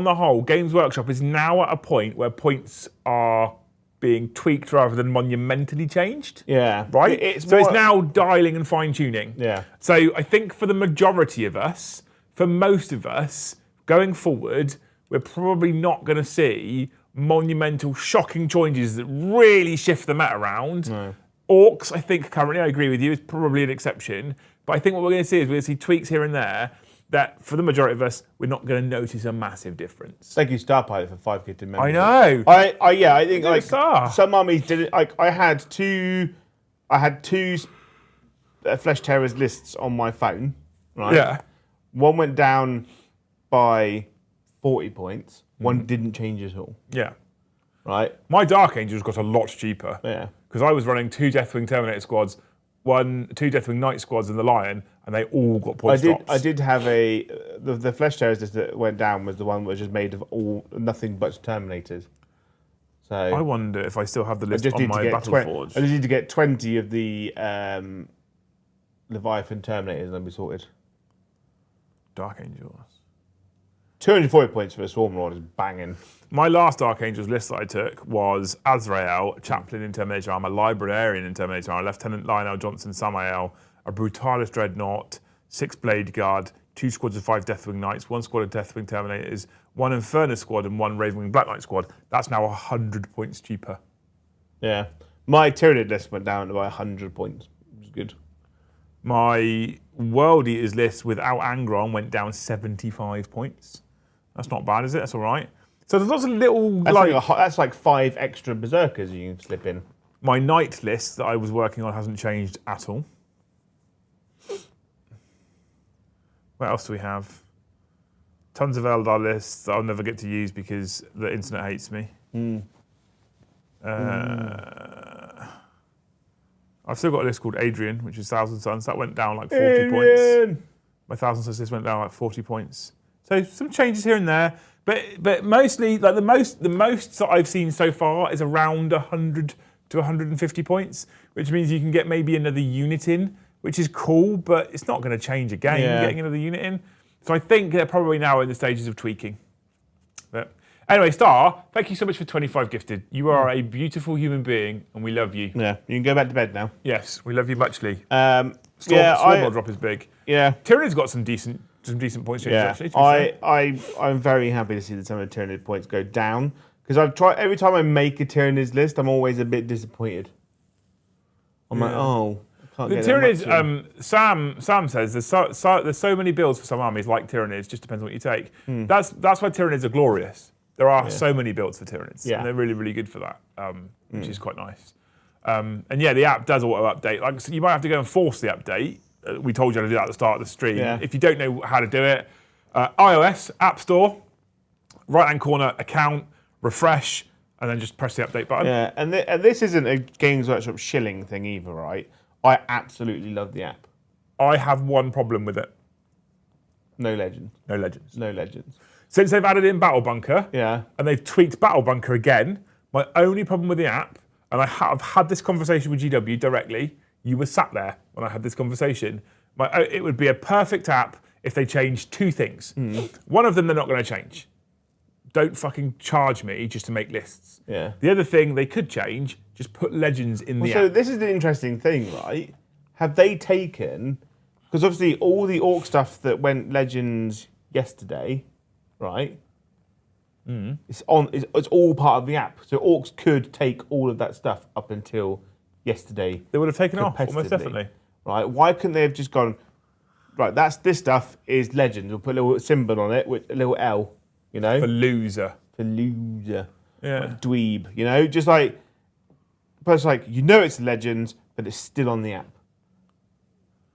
Games Workshop is now at a point where points are being tweaked rather than monumentally changed. Yeah. Right? It's now dialing and fine-tuning. Yeah. So I think for the majority of us, for most of us, going forward, we're probably not going to see monumental, shocking changes that really shift the meta around. No. Orcs, I think currently, I agree with you, is probably an exception. But I think what we're going to see is we're going to see tweaks here and there that, for the majority of us, we're not going to notice a massive difference. Thank you, Star Pilot, for 5 gifted members. I know. I think like some armies did it. Like I had two Flesh Terrors lists on my phone. Right. Yeah. One went down by 40 points. One didn't change at all. Yeah. Right. My Dark Angels got a lot cheaper. Yeah. Because I was running 2 Deathwing Terminator squads, 2 Deathwing Knight squads in the Lion, and they all got points drops. I did have the Flesh Terrors list that went down was the one that was just made of nothing but Terminators. So I wonder if I still have the list on my Battleforge. I just need to get 20 of the Leviathan Terminators and I'll be sorted. Dark Angels. 240 points for a Swarm Lord is banging. My last Dark Angels list that I took was Azrael, Chaplain in Terminator Armor, Librarian in Terminator Armor, Lieutenant Lionel Johnson Samael, a Brutalis Dreadnought, 6 Blade Guard, 2 squads of 5 Deathwing Knights, 1 squad of Deathwing Terminators, 1 Infernus squad, and 1 Ravenwing Black Knight squad. That's now 100 points cheaper. Yeah. My Tyranid list went down by 100 points, which is good. My World Eaters list without Angron went down 75 points. That's not bad, is it? That's all right. So there's lots of little... That's like 5 extra Berserkers you can slip in. My Knight list that I was working on hasn't changed at all. What else do we have? Tons of Eldar lists that I'll never get to use because the internet hates me. I've still got a list called Adrian, which is Thousand Suns. That went down like 40 points. My Thousand Suns list went down like 40 points. So some changes here and there, but mostly like the most that I've seen so far is around 100 to 150 points, which means you can get maybe another unit in, which is cool, but it's not going to change a game getting another unit in. So I think they're probably now in the stages of tweaking. But anyway, Star, thank you so much for 25 gifted. You are a beautiful human being, and we love you. Yeah, you can go back to bed now. Yes, we love you muchly. Storm drop is big. Yeah, Tyrannid's got some decent points changes. Actually, I'm very happy to see that some of the Tyrannid points go down because every time I make a Tyrannid's list, I'm always a bit disappointed. I'm like, oh. The Tyranids, Sam says there's so many builds for some armies like Tyranids, just depends on what you take. That's why Tyranids are glorious. There are so many builds for Tyranids, and they're really, really good for that, which is quite nice. And yeah, the app does auto update. Like, so you might have to go and force the update. We told you how to do that at the start of the stream. Yeah. If you don't know how to do it, iOS, App Store, right-hand corner, account, refresh, and then just press the update button. Yeah, and this isn't a Games Workshop shilling thing either, right? I absolutely love the app. I have one problem with it. No legends. No legends. No legends. Since they've added in Battle Bunker, Yeah. and they've tweaked Battle Bunker again, my only problem with the app, and I've had this conversation with GW directly, you were sat there when I had this conversation, it would be a perfect app if they changed two things. One of them they're not going to change. Don't fucking charge me just to make lists. Yeah. The other thing they could change, just put legends in the So app. this is the interesting thing, right? Have they taken, because obviously all the Orc stuff that went legends yesterday, right? It's all part of the app. So Orcs could take all of that stuff up until yesterday. They would have taken off, almost definitely. Right? Why couldn't they have just gone, right, this stuff is legends. We'll put a little symbol on it with a little L, you know? For loser. For loser. Yeah. Like dweeb, you know? Just like, but it's like, you know it's legends, but it's still on the app.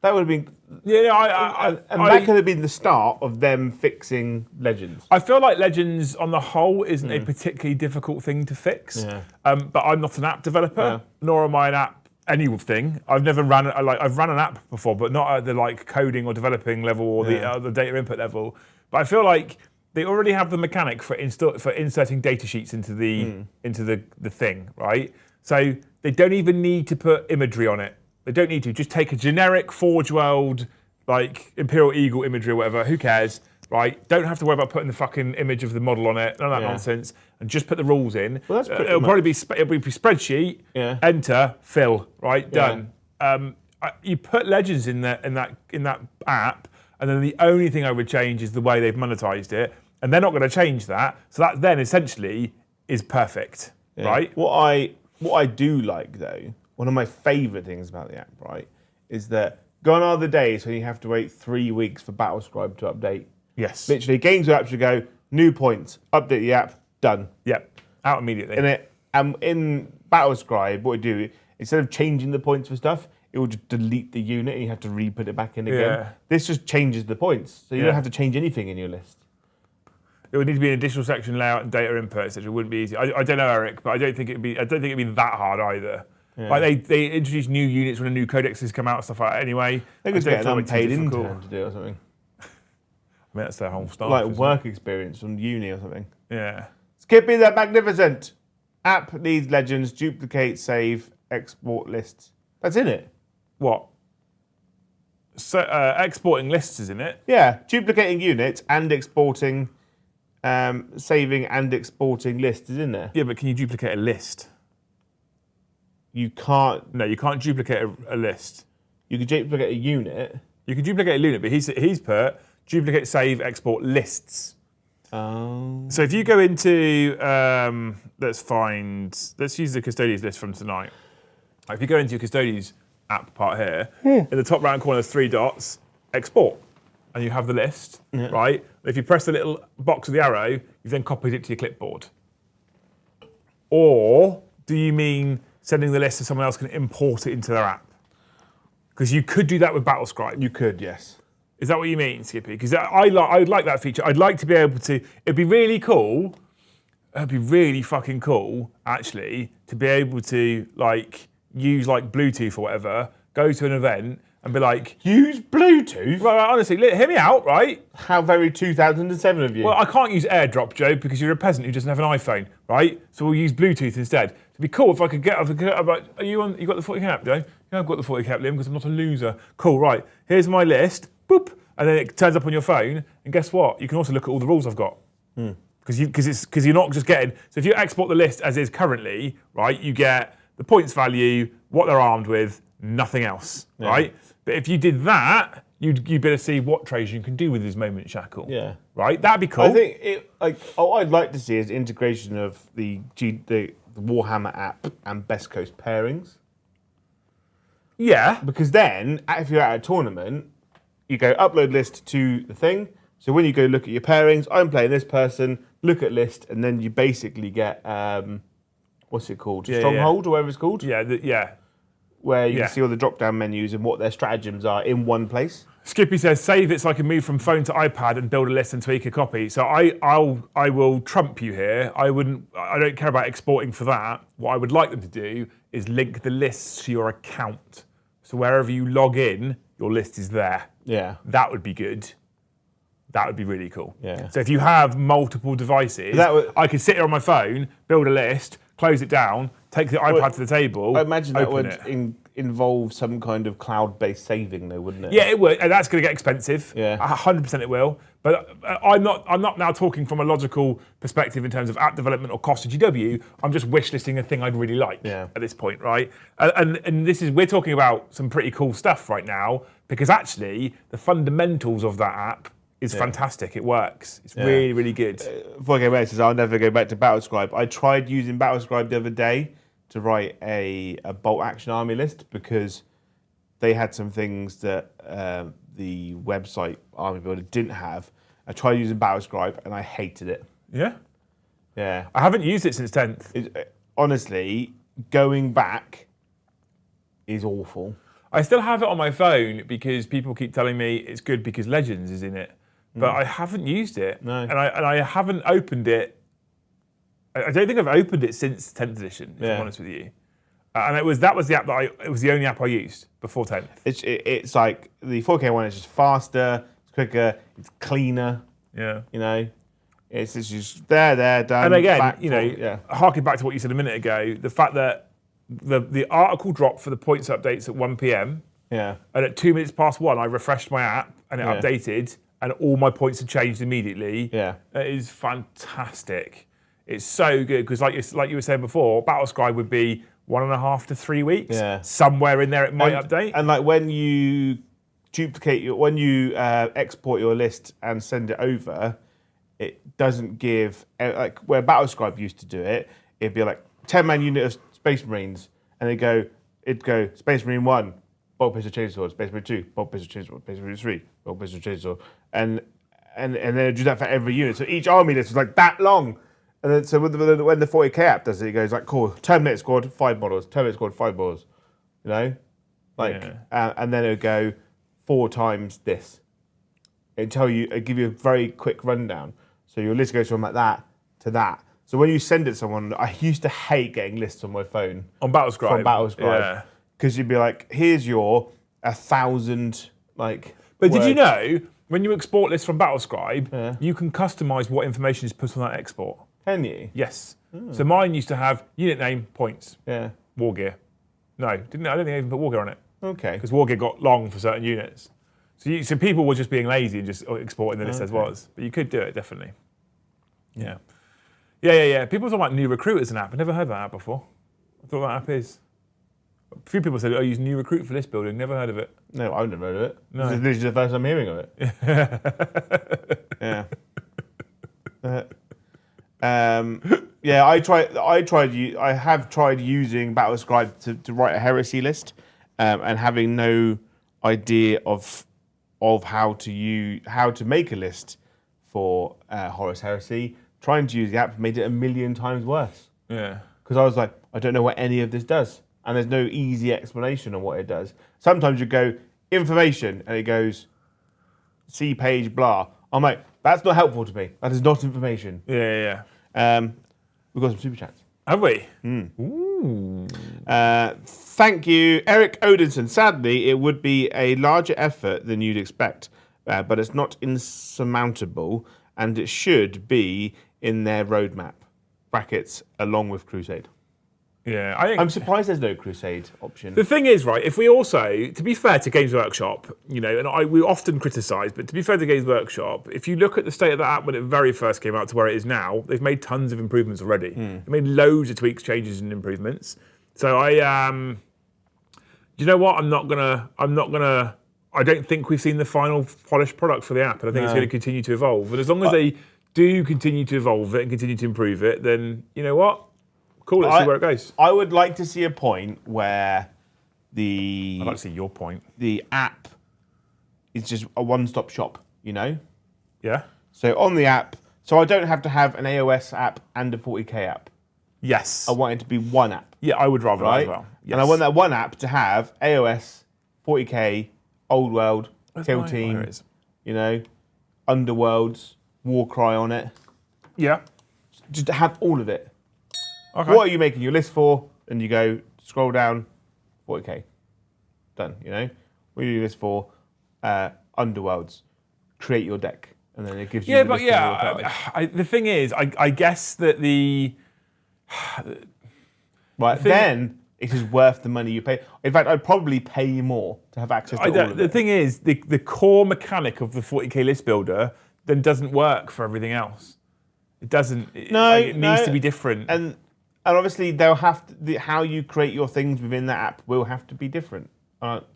That would have been, Yeah, that could have been the start of them fixing legends. I feel like Legends on the whole isn't a particularly difficult thing to fix. Yeah. But I'm not an app developer, Yeah. nor am I an app anything. I've never I've ran an app before, but not at the like coding or developing level or the data input level. But I feel like they already have the mechanic for inserting data sheets into the thing, right? So they don't even need to put imagery on it. They don't need to. Just take a generic Forge World, like Imperial Eagle imagery or whatever. Who cares, right? Don't have to worry about putting the fucking image of the model on it. None of that nonsense. And just put the rules in. Well, that's it'll probably be spreadsheet. Yeah. Enter, fill. Right, Yeah. done. You put legends in that app, and then the only thing I would change is the way they've monetized it, and they're not going to change that. So that then essentially is perfect, right? What I do like though, one of my favourite things about the app, right, is that gone are the days when you have to wait 3 weeks for Battlescribe to update. Yes. Literally, Games will actually go, new points, update the app, done. Yep. Out immediately. In Battlescribe, what we do, instead of changing the points for stuff, it will just delete the unit and you have to re-put it back in again. Yeah. This just changes the points, so you don't have to change anything in your list. It would need to be an additional section layout and data input, etc. It wouldn't be easy. I don't know, Eric, but I don't think it'd be that hard either. Yeah. Like they introduce new units when a new codexes come out and stuff like that anyway. They could get an unpaid intern to do it or something. I mean, that's their whole stuff. Like work experience from uni or something. Yeah. Skippy, that magnificent. App needs legends, duplicate, save, export lists. That's in it. What? So exporting lists is in it. Yeah, duplicating units and exporting, saving and exporting lists is in there. Yeah, but can you duplicate a list? You can't. No, you can't duplicate a list. You can duplicate a You unit. can duplicate a unit, but he's put duplicate, save, export lists. Oh. So if you go into, let's use the Custodians list from tonight. If you go into your Custodians app part here, in the top right corner, there's 3 dots, export, and you have the list, right? If you press the little box with the arrow, you've then copied it to your clipboard. Or do you mean sending the list so someone else can import it into their app? Because you could do that with Battlescribe. You could, yes. Is that what you mean, Skippy? Because I'd like that feature. I'd like to be able to. It'd be really cool. It'd be really fucking cool, actually, to be able to like use like Bluetooth or whatever. Go to an event and be like, use Bluetooth. Right, honestly, hear me out, right? How very 2007 of you. Well, I can't use AirDrop, Joe, because you're a peasant who doesn't have an iPhone, right? So we'll use Bluetooth instead. It'd be cool if I could get. I'm like, are you on? You got the 40k app, Joe? Yeah, I've got the 40k app, Liam, because I'm not a loser. Cool, right? Here's my list. Boop. And then it turns up on your phone, and guess what? You can also look at all the rules I've got. Because you're not just getting. So if you export the list as is currently, right, you get the points value, what they're armed with, nothing else, right? But if you did that, you'd better see what trades you can do with this moment shackle. Yeah. Right? That'd be cool. I think what I'd like to see is integration of the Warhammer app and Best Coast pairings. Yeah. Because then, if you're at a tournament, you go upload list to the thing. So when you go look at your pairings, I'm playing this person, look at list, and then you basically get what's it called? Yeah, Stronghold or whatever it's called. Yeah, yeah. Where you Yeah. can see all the drop-down menus and what their stratagems are in one place. Skippy says, save it so I can move from phone to iPad and build a list and tweak a copy. So I will trump you here. I don't care about exporting for that. What I would like them to do is link the lists to your account. So wherever you log in, your list is there. Yeah. That would be good. That would be really cool. Yeah. So if you have multiple devices, I could sit here on my phone, build a list, close it down, take the iPad to the table. I imagine that would it. Involve some kind of cloud-based saving, though, wouldn't it? Yeah, it would, and that's going to get expensive. Yeah, 100% it will. But I'm not now talking from a logical perspective in terms of app development or cost of GW. I'm just wish listing a thing I'd really like at this point, right? And this is we're talking about some pretty cool stuff right now because actually the fundamentals of that app is fantastic. It works. It's really, really good. Before I go back, says I'll never go back to BattleScribe. I tried using BattleScribe the other day to write a bolt action army list because they had some things that the website Army Builder didn't have. I tried using BattleScribe and I hated it. Yeah? Yeah. I haven't used it since 10th. Honestly, going back is awful. I still have it on my phone because people keep telling me it's good because Legends is in it. But I haven't used it. No. And I haven't opened it. I don't think I've opened it since 10th edition, if I'm honest with you. And that was the app it was the only app I used before 10th. It's like the 4K one is just faster, it's quicker, it's cleaner. Yeah. You know, it's just there, done. And again, harking back to what you said a minute ago, the fact that the article dropped for the points updates at 1 p.m. Yeah. And at 2 minutes past 1, I refreshed my app and it updated, and all my points had changed immediately. Yeah. It is fantastic. It's so good because, like you were saying before, BattleScribe would be 1.5 to 3 weeks. Yeah. Somewhere in there, it might update. And like when you export your list and send it over, it doesn't give like where BattleScribe used to do it. It'd be like 10-man unit of Space Marines, and it'd go Space Marine 1, bolt pistol chainsaw, Space Marine 2, bolt pistol chainsaw, Space Marine 3, bolt pistol chainsaw, and then it'd do that for every unit. So each army list was like that long. And then, so when the 40k app does it, goes like, cool, 10 minutes scored, 5 models, 10 minutes scored, 5 models, you know? And then it would go 4 times this. It'd give you a very quick rundown. So your list goes from like that to that. So when you send it to someone, I used to hate getting lists on my phone. On BattleScribe? From BattleScribe. Because you'd be like, here's your 1,000, like... But did you know, when you export lists from BattleScribe, you can customise what information is put on that export? Can you? Yes. So mine used to have unit name, points, war gear. No, I don't think I even put war gear on it. Okay. Because war gear got long for certain units. So people were just being lazy and just exporting the list as was. But you could do it, definitely. Yeah. People talk about New Recruit as an app. I've never heard of that app before. I thought that app is. A few people said, use New Recruit for list building. Never heard of it. No, I've never heard of it. No. This is the first I'm hearing of it. Yeah. I have tried using BattleScribe to write a heresy list, and having no idea of how to make a list for Horus Heresy. Trying to use the app made it 1,000,000 times worse. Yeah. Because I was like, I don't know what any of this does, and there's no easy explanation on what it does. Sometimes you go information, and it goes see page blah. I'm like, that's not helpful to me. That is not information. Yeah. We've got some super chats. Have we? Ooh. Thank you, Eric Odinson. Sadly, it would be a larger effort than you'd expect, but it's not insurmountable, and it should be in their roadmap. Brackets along with Crusade. Yeah, I'm surprised there's no Crusade option. The thing is, right, if we also, to be fair to Games Workshop, and we often criticise, but to be fair to Games Workshop, if you look at the state of the app when it very first came out to where it is now, they've made tons of improvements already. They've made loads of tweaks, changes, and improvements. So you know what? I don't think we've seen the final polished product for the app, and I think it's going to continue to evolve. And as long as they do continue to evolve it and continue to improve it, then you know what? Cool, let's see where it goes. I would like to see a point where I'd like to see your point. The app is just a one-stop shop, you know? Yeah. So on the app, so I don't have to have an AOS app and a 40k app. Yes. I want it to be one app. Yeah, I would rather that Right? as well. Yes. And I want that one app to have AOS, 40k, Old World, Where's Kill my- Team, there it is. you know, Underworlds, Warcry on it. Yeah. Just to have all of it. Okay. What are you making your list for? And you go, scroll down, 40k. Done, you know? What are you list for? Underworlds. Create your deck. And then it gives you Yeah, the but list of all the yeah, cards. the thing is, I guess that the... Right, then it is worth the money you pay. In fact, I'd probably pay you more to have access to all of The it. thing is, the core mechanic of the 40k list builder then doesn't work for everything else. It doesn't. It needs to be different. And obviously they'll have to, how you create your things within that app will have to be different. But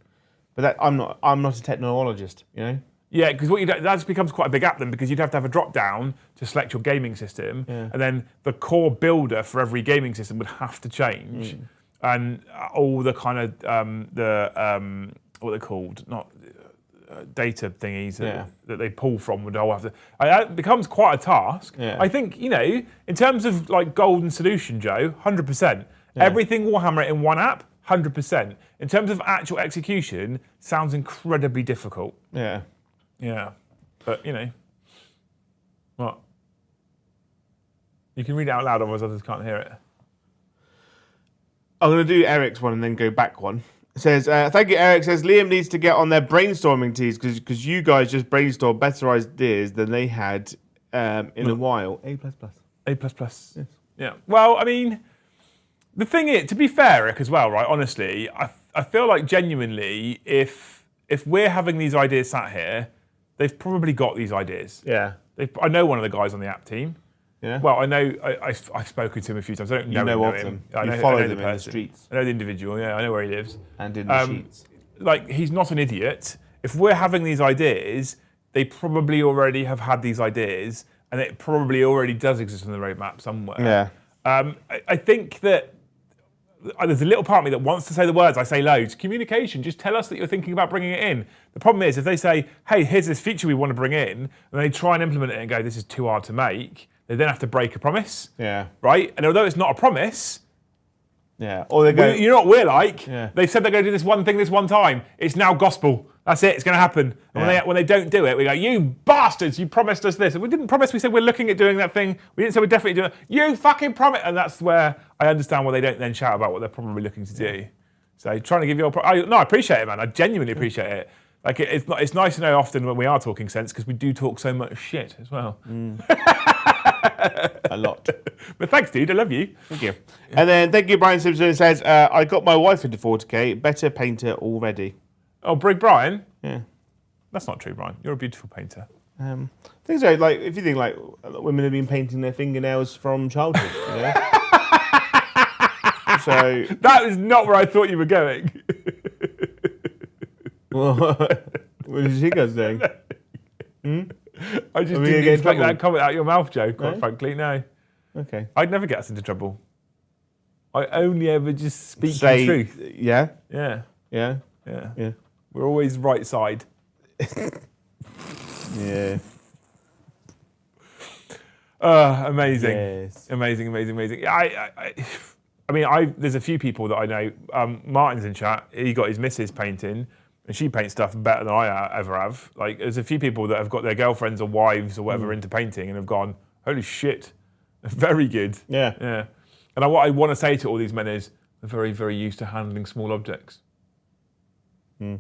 I'm not a technologist, you know. Yeah, because that becomes quite a big app then, because you'd have to have a drop down to select your gaming system, and then the core builder for every gaming system would have to change, and all the kind of what they're called, not data thingies that they pull from would all have to. It becomes quite a task. Yeah. I think in terms of like golden solution, Joe, 100%. Everything Warhammer in one app, 100%. In terms of actual execution, sounds incredibly difficult. Yeah. Yeah, but what? You can read it out loud, otherwise others can't hear it. I'm going to do Eric's one and then go back one. It says, thank you, Eric. Says, Liam needs to get on their brainstorming teas because you guys just brainstormed better ideas than they had in a while. A++. A++. Yes. Yeah. Well, I mean, the thing is, to be fair, Eric, as well, right, honestly, I feel like genuinely, if we're having these ideas sat here, they've probably got these ideas. Yeah. I know one of the guys on the app team. Yeah. Well, I know, I've spoken to him a few times. I don't know, know of him. them. I You know, follow I know them the in the person. streets. I know the individual, yeah, I know where he lives. And in the sheets. Like, he's not an idiot. If we're having these ideas, they probably already have had these ideas, and it probably already does exist on the roadmap somewhere. Yeah. I think that there's a little part of me that wants to say the words. I say loads. Communication. Just tell us that you're thinking about bringing it in. The problem is, if they say, "Hey, here's this feature we want to bring in," and they try and implement it and go, "This is too hard to make," they then have to break a promise. Yeah. Right. And although it's not a promise, Yeah. Or they go. you know what we're like? Yeah. They've said they're going to do this one thing this one time. It's now gospel. That's it. It's going to happen. And when they don't do it, we go, "You bastards! You promised us this." And we didn't promise. We said we're looking at doing that thing. We didn't say we're definitely doing it. You fucking promise. And that's where I understand why they don't then shout about what they're probably looking to do. So trying to give you I appreciate it, man. I genuinely appreciate it. Like it's nice to know often when we are talking sense because we do talk so much shit as well. A lot. But thanks, dude. I love you. Thank you. And then thank you, Brian Simpson. It says, I got my wife into 40k. Better painter already. Oh, Brig Brian? Yeah. That's not true, Brian. You're a beautiful painter. Things like if you think like women have been painting their fingernails from childhood, you know? So That is not where I thought you were going. what did you guys doing? I just Are we didn't gonna get in expect trouble? that comment out your mouth, Joe, quite No? frankly. No. Okay. I'd never get us into trouble. I only ever just speak Say the truth. yeah, Yeah. yeah, Yeah. yeah, We're always right side. yeah. Amazing. Yes. Amazing. Yeah, I mean, there's a few people that I know. Martin's in chat. He got his missus painting, and she paints stuff better than I ever have. Like, there's a few people that have got their girlfriends or wives or whatever into painting and have gone, holy shit, very good. Yeah. Yeah. And what I want to say to all these men is, they're very, very used to handling small objects. They're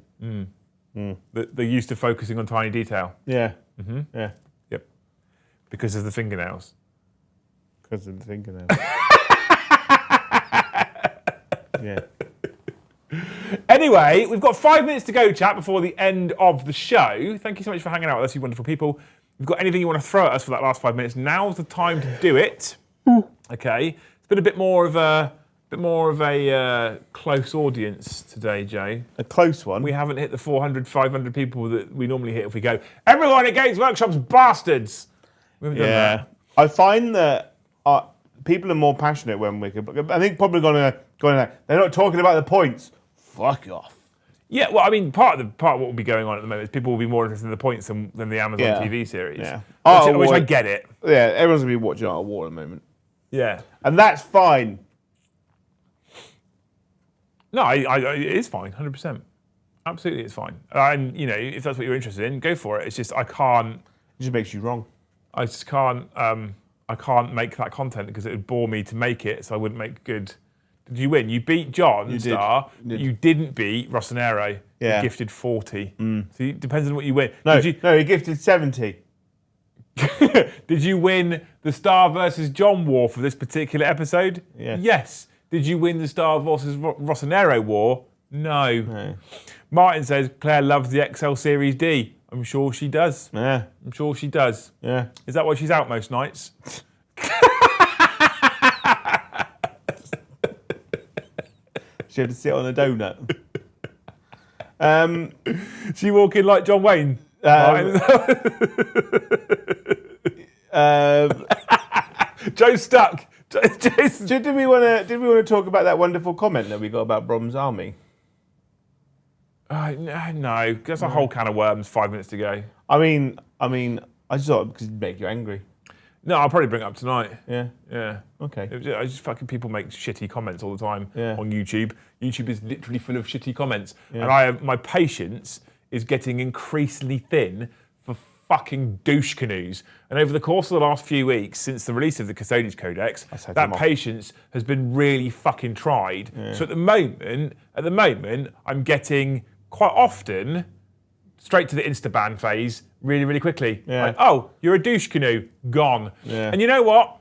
used to focusing on tiny detail. Yeah. Yeah. Yep. Because of the fingernails. Because of the fingernails. Yeah. Anyway, we've got 5 minutes to go, chat, before the end of the show. Thank you so much for hanging out with us, you wonderful people. If you've got anything you want to throw at us for that last 5 minutes, now's the time to do it. Okay. It's been a bit more of a close audience today, Jay. A close one. We haven't hit the 400, 500 people that we normally hit if we go, everyone at Games Workshop's bastards. We haven't done that. I find that people are more passionate when we can. I think probably going they're not talking about the points. Fuck off. Yeah, well, I mean, part of what will be going on at the moment is people will be more interested in the points than the Amazon TV series. Yeah. Which I get it. Yeah, everyone's going to be watching Art of War at the moment. Yeah. And that's fine. No, it is fine, 100%. Absolutely, it's fine. And, you know, if that's what you're interested in, go for it. It's just, I can't... It just makes you wrong. I just can't... I can't make that content because it would bore me to make it, so I wouldn't make good... Did you win? You beat John Star. You didn't beat Rossonero. Yeah. You gifted 40. So it depends on what you win. No, he gifted 70. Did you win the Star versus John war for this particular episode? Yeah. Yes. Did you win the Star versus Rossonero war? No. Martin says Claire loves the XL Series D. I'm sure she does. Yeah. I'm sure she does. Yeah. Is that why she's out most nights? She had to sit on a donut. She walk in like John Wayne. Joe's stuck. Did we want to talk about that wonderful comment that we got about Brom's army? No, that's a whole can of worms. 5 minutes to go. I mean, I just thought it because it'd make you angry. No, I'll probably bring it up tonight. Yeah. Yeah. Okay. I just fucking people make shitty comments all the time on YouTube. YouTube is literally full of shitty comments, and my patience is getting increasingly thin for fucking douche canoes. And over the course of the last few weeks, since the release of the Custodians Codex, that patience has been really fucking tried. So at the moment, I'm getting quite often straight to the Insta-ban phase really, really quickly. Yeah. Like, oh, you're a douche canoe, gone. Yeah. And you know what?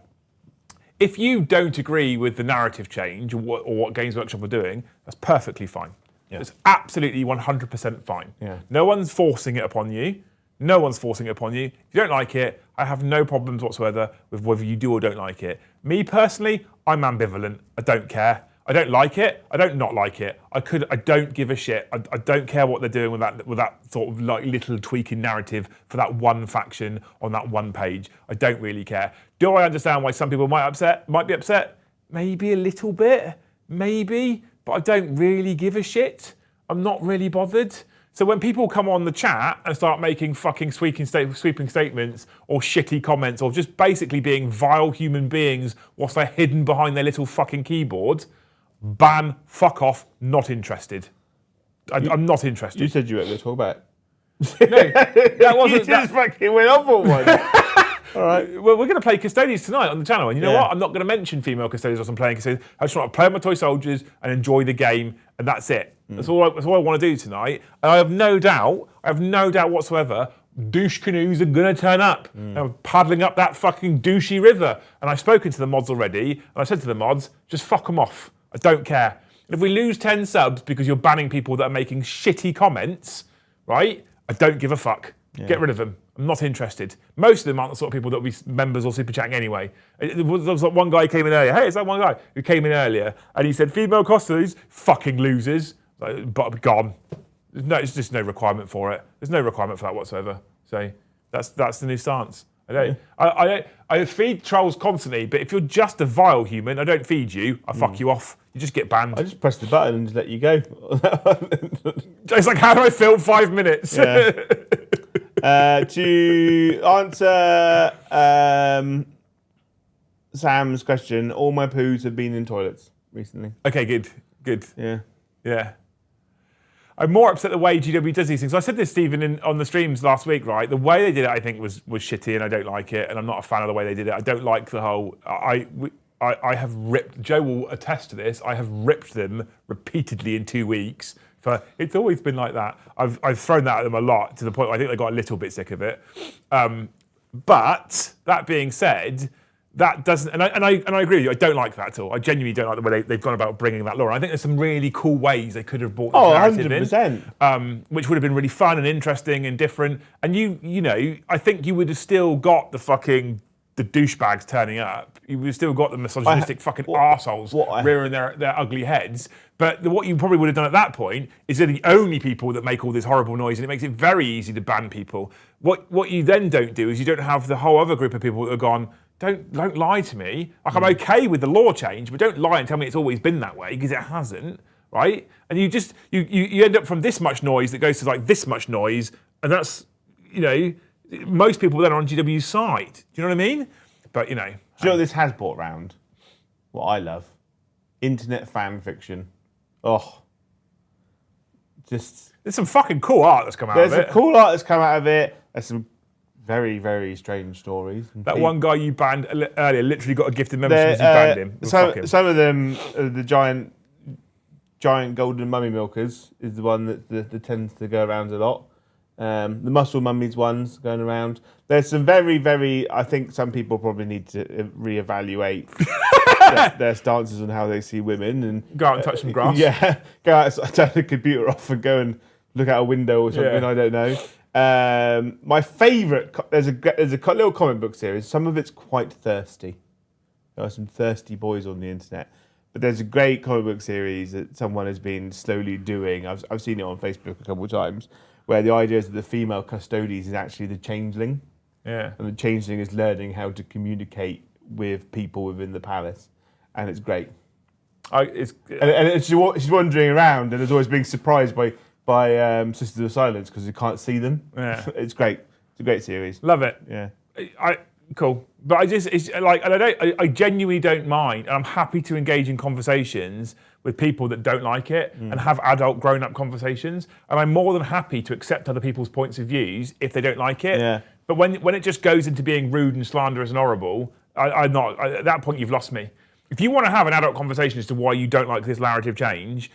If you don't agree with the narrative change or what Games Workshop are doing, that's perfectly fine. Yeah. It's absolutely 100% fine. Yeah. No one's forcing it upon you. No one's forcing it upon you. If you don't like it, I have no problems whatsoever with whether you do or don't like it. Me personally, I'm ambivalent. I don't care. I don't like it. I don't not like it. I don't give a shit. I don't care what they're doing with that sort of like little tweaking narrative for that one faction on that one page. I don't really care. Do I understand why some people might be upset? Maybe a little bit. Maybe. But I don't really give a shit. I'm not really bothered. So when people come on the chat and start making fucking sweeping statements or shitty comments or just basically being vile human beings whilst they're hidden behind their little fucking keyboard, ban, fuck off, not interested. I'm not interested. You said you weren't going to talk about it. No, that wasn't... You just fucking went off on one. All right. Well, we're going to play Custodians tonight on the channel, and you know what? I'm not going to mention female Custodians whilst I'm playing Custodians. I just want to play with my toy soldiers and enjoy the game, and that's it. That's all I want to do tonight. And I have no doubt whatsoever, douche canoes are going to turn up. They're paddling up that fucking douchey river. And I've spoken to the mods already, and I said to the mods, just fuck them off. I don't care. If we lose 10 subs because you're banning people that are making shitty comments, right? I don't give a fuck. Yeah. Get rid of them. I'm not interested. Most of them aren't the sort of people that will be members or super chatting anyway. There was like one guy who came in earlier. Hey, it's that one guy who came in earlier and he said, female custodians, fucking losers. But gone. There's just no requirement for it. There's no requirement for that whatsoever. So that's the new stance. I feed trolls constantly, but if you're just a vile human, I don't feed you. I fuck you off. You just get banned. I just press the button and just let you go. It's like, how do I film 5 minutes? Yeah. To answer Sam's question, all my poos have been in toilets recently. Okay, good. Yeah. I'm more upset the way GW does these things. I said this, Stephen, on the streams last week, right? The way they did it, I think, was shitty, and I don't like it, and I'm not a fan of the way they did it. I don't like the whole... I have ripped... Joe will attest to this. I have ripped them repeatedly in 2 weeks. It's always been like that. I've thrown that at them a lot, to the point where I think they got a little bit sick of it. But, that being said... That doesn't, and I agree with you. I don't like that at all. I genuinely don't like the way they've gone about bringing that lore. I think there's some really cool ways they could have brought the narrative 100%. in, which would have been really fun and interesting and different. And you know, I think you would have still got the douchebags turning up. You would have still got the misogynistic fucking arseholes rearing their ugly heads. But what you probably would have done at that point is they're the only people that make all this horrible noise, and it makes it very easy to ban people. What you then don't do is you don't have the whole other group of people that have gone, Don't lie to me. Like, I'm okay with the law change, but don't lie and tell me it's always been that way, because it hasn't, right? And you just you end up from this much noise that goes to like this much noise, and that's, you know, most people then are on GW's side. Do you know what I mean? But you know, do you know what this has brought round? what I love. Internet fan fiction. Oh. Just... There's some fucking cool art that's come out of it. There's some cool art that's come out of it. There's some very, very strange stories. That one guy you banned earlier literally got a gifted membership as you banned him. Some of them, the giant golden mummy milkers is the one that tends to go around a lot. The muscle mummies ones going around. There's some very, very... I think some people probably need to reevaluate their stances on how they see women. And go out and touch some grass. Yeah, go out, turn the computer off and go and look out a window or something. Yeah. I don't know. My favourite... There's a little comic book series. Some of it's quite thirsty. There are some thirsty boys on the internet. But there's a great comic book series that someone has been slowly doing. I've seen it on Facebook a couple of times, where the idea is that the female Custodes is actually the changeling. Yeah. And the changeling is learning how to communicate with people within the palace. And it's great. She's wandering around and is always being surprised by Sisters of Silence because you can't see them. Yeah. It's great. It's a great series. Love it. Yeah. Cool. But I genuinely don't mind, and I'm happy to engage in conversations with people that don't like it and have adult grown-up conversations. And I'm more than happy to accept other people's points of views if they don't like it. Yeah. But when it just goes into being rude and slanderous and horrible, at that point you've lost me. If you want to have an adult conversation as to why you don't like this narrative change,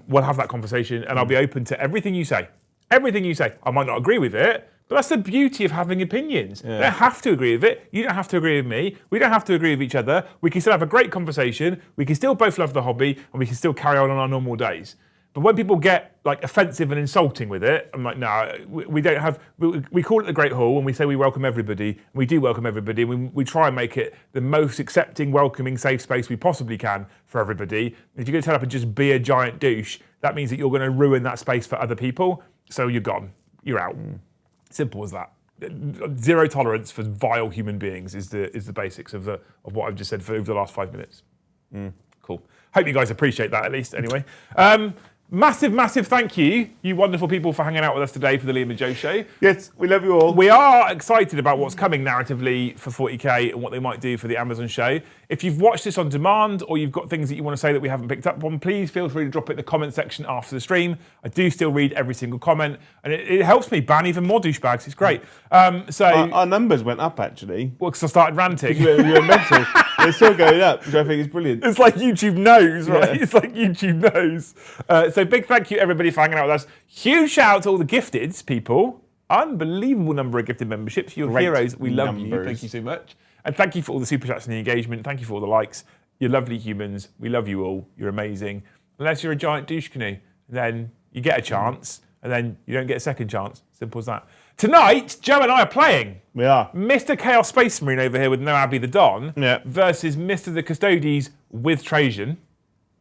we'll have that conversation, and I'll be open to everything you say. Everything you say. I might not agree with it, but that's the beauty of having opinions. Yeah. I don't have to agree with it. You don't have to agree with me. We don't have to agree with each other. We can still have a great conversation. We can still both love the hobby, and we can still carry on our normal days. But when people get offensive and insulting with it, I'm like, no, we don't have. We call it the Great Hall, and we say we welcome everybody. And we do welcome everybody. And we try and make it the most accepting, welcoming, safe space we possibly can for everybody. If you're going to turn up and just be a giant douche, that means that you're going to ruin that space for other people. So you're gone. You're out. Simple as that. Zero tolerance for vile human beings is the basics of what I've just said for over the last 5 minutes. Cool. Hope you guys appreciate that at least. Anyway, massive thank you wonderful people for hanging out with us today for the Liam and Joe show. Yes, we love you all. We are excited about what's coming narratively for 40k and what they might do for the Amazon show. If you've watched this on demand or you've got things that you want to say that we haven't picked up on, please feel free to drop it in the comment section after the stream. I do still read every single comment, and it helps me ban even more douchebags. It's great. So our numbers went up actually. Well, because I started ranting. You were mental. They're still going up, which I think is brilliant. It's like YouTube knows, right? Yeah. It's like YouTube knows. So big thank you everybody for hanging out with us. Huge shout out to all the gifteds people. Unbelievable number of gifted memberships. You're heroes. We love you. Thank you so much. And thank you for all the super chats and the engagement. Thank you for all the likes. You're lovely humans. We love you all. You're amazing. Unless you're a giant douche canoe, then you get a chance, and then you don't get a second chance. Simple as that. Tonight, Joe and I are playing. We are. Mr. Chaos Space Marine over here with no Abby the Don versus Mr. the Custodes with Trajan.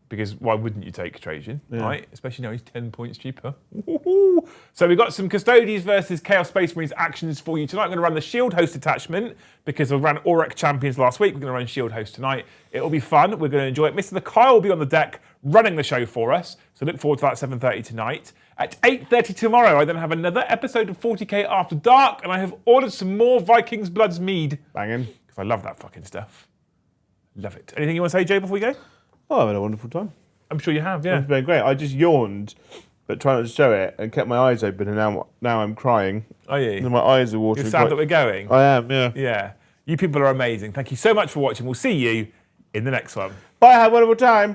Because why wouldn't you take Trajan, right? Especially now he's 10 points cheaper. Woo-hoo. So we've got some Custodes versus Chaos Space Marines actions for you tonight. I'm going to run the Shield Host attachment because I ran Auric Champions last week. We're going to run Shield Host tonight. It'll be fun. We're going to enjoy it. Mr. the Kyle will be on the deck running the show for us. So look forward to that at 7:30 tonight. At 8:30 tomorrow, I then have another episode of 40k After Dark, and I have ordered some more Vikings Bloods mead. Banging. Because I love that fucking stuff. Love it. Anything you want to say, Jay, before we go? Oh, I've had a wonderful time. I'm sure you have, yeah. It's been great. I just yawned, but tried not to show it, and kept my eyes open, and now I'm crying. Are you? And my eyes are watering. You're sad that we're going? I am, yeah. Yeah. You people are amazing. Thank you so much for watching. We'll see you in the next one. Bye, have a wonderful time.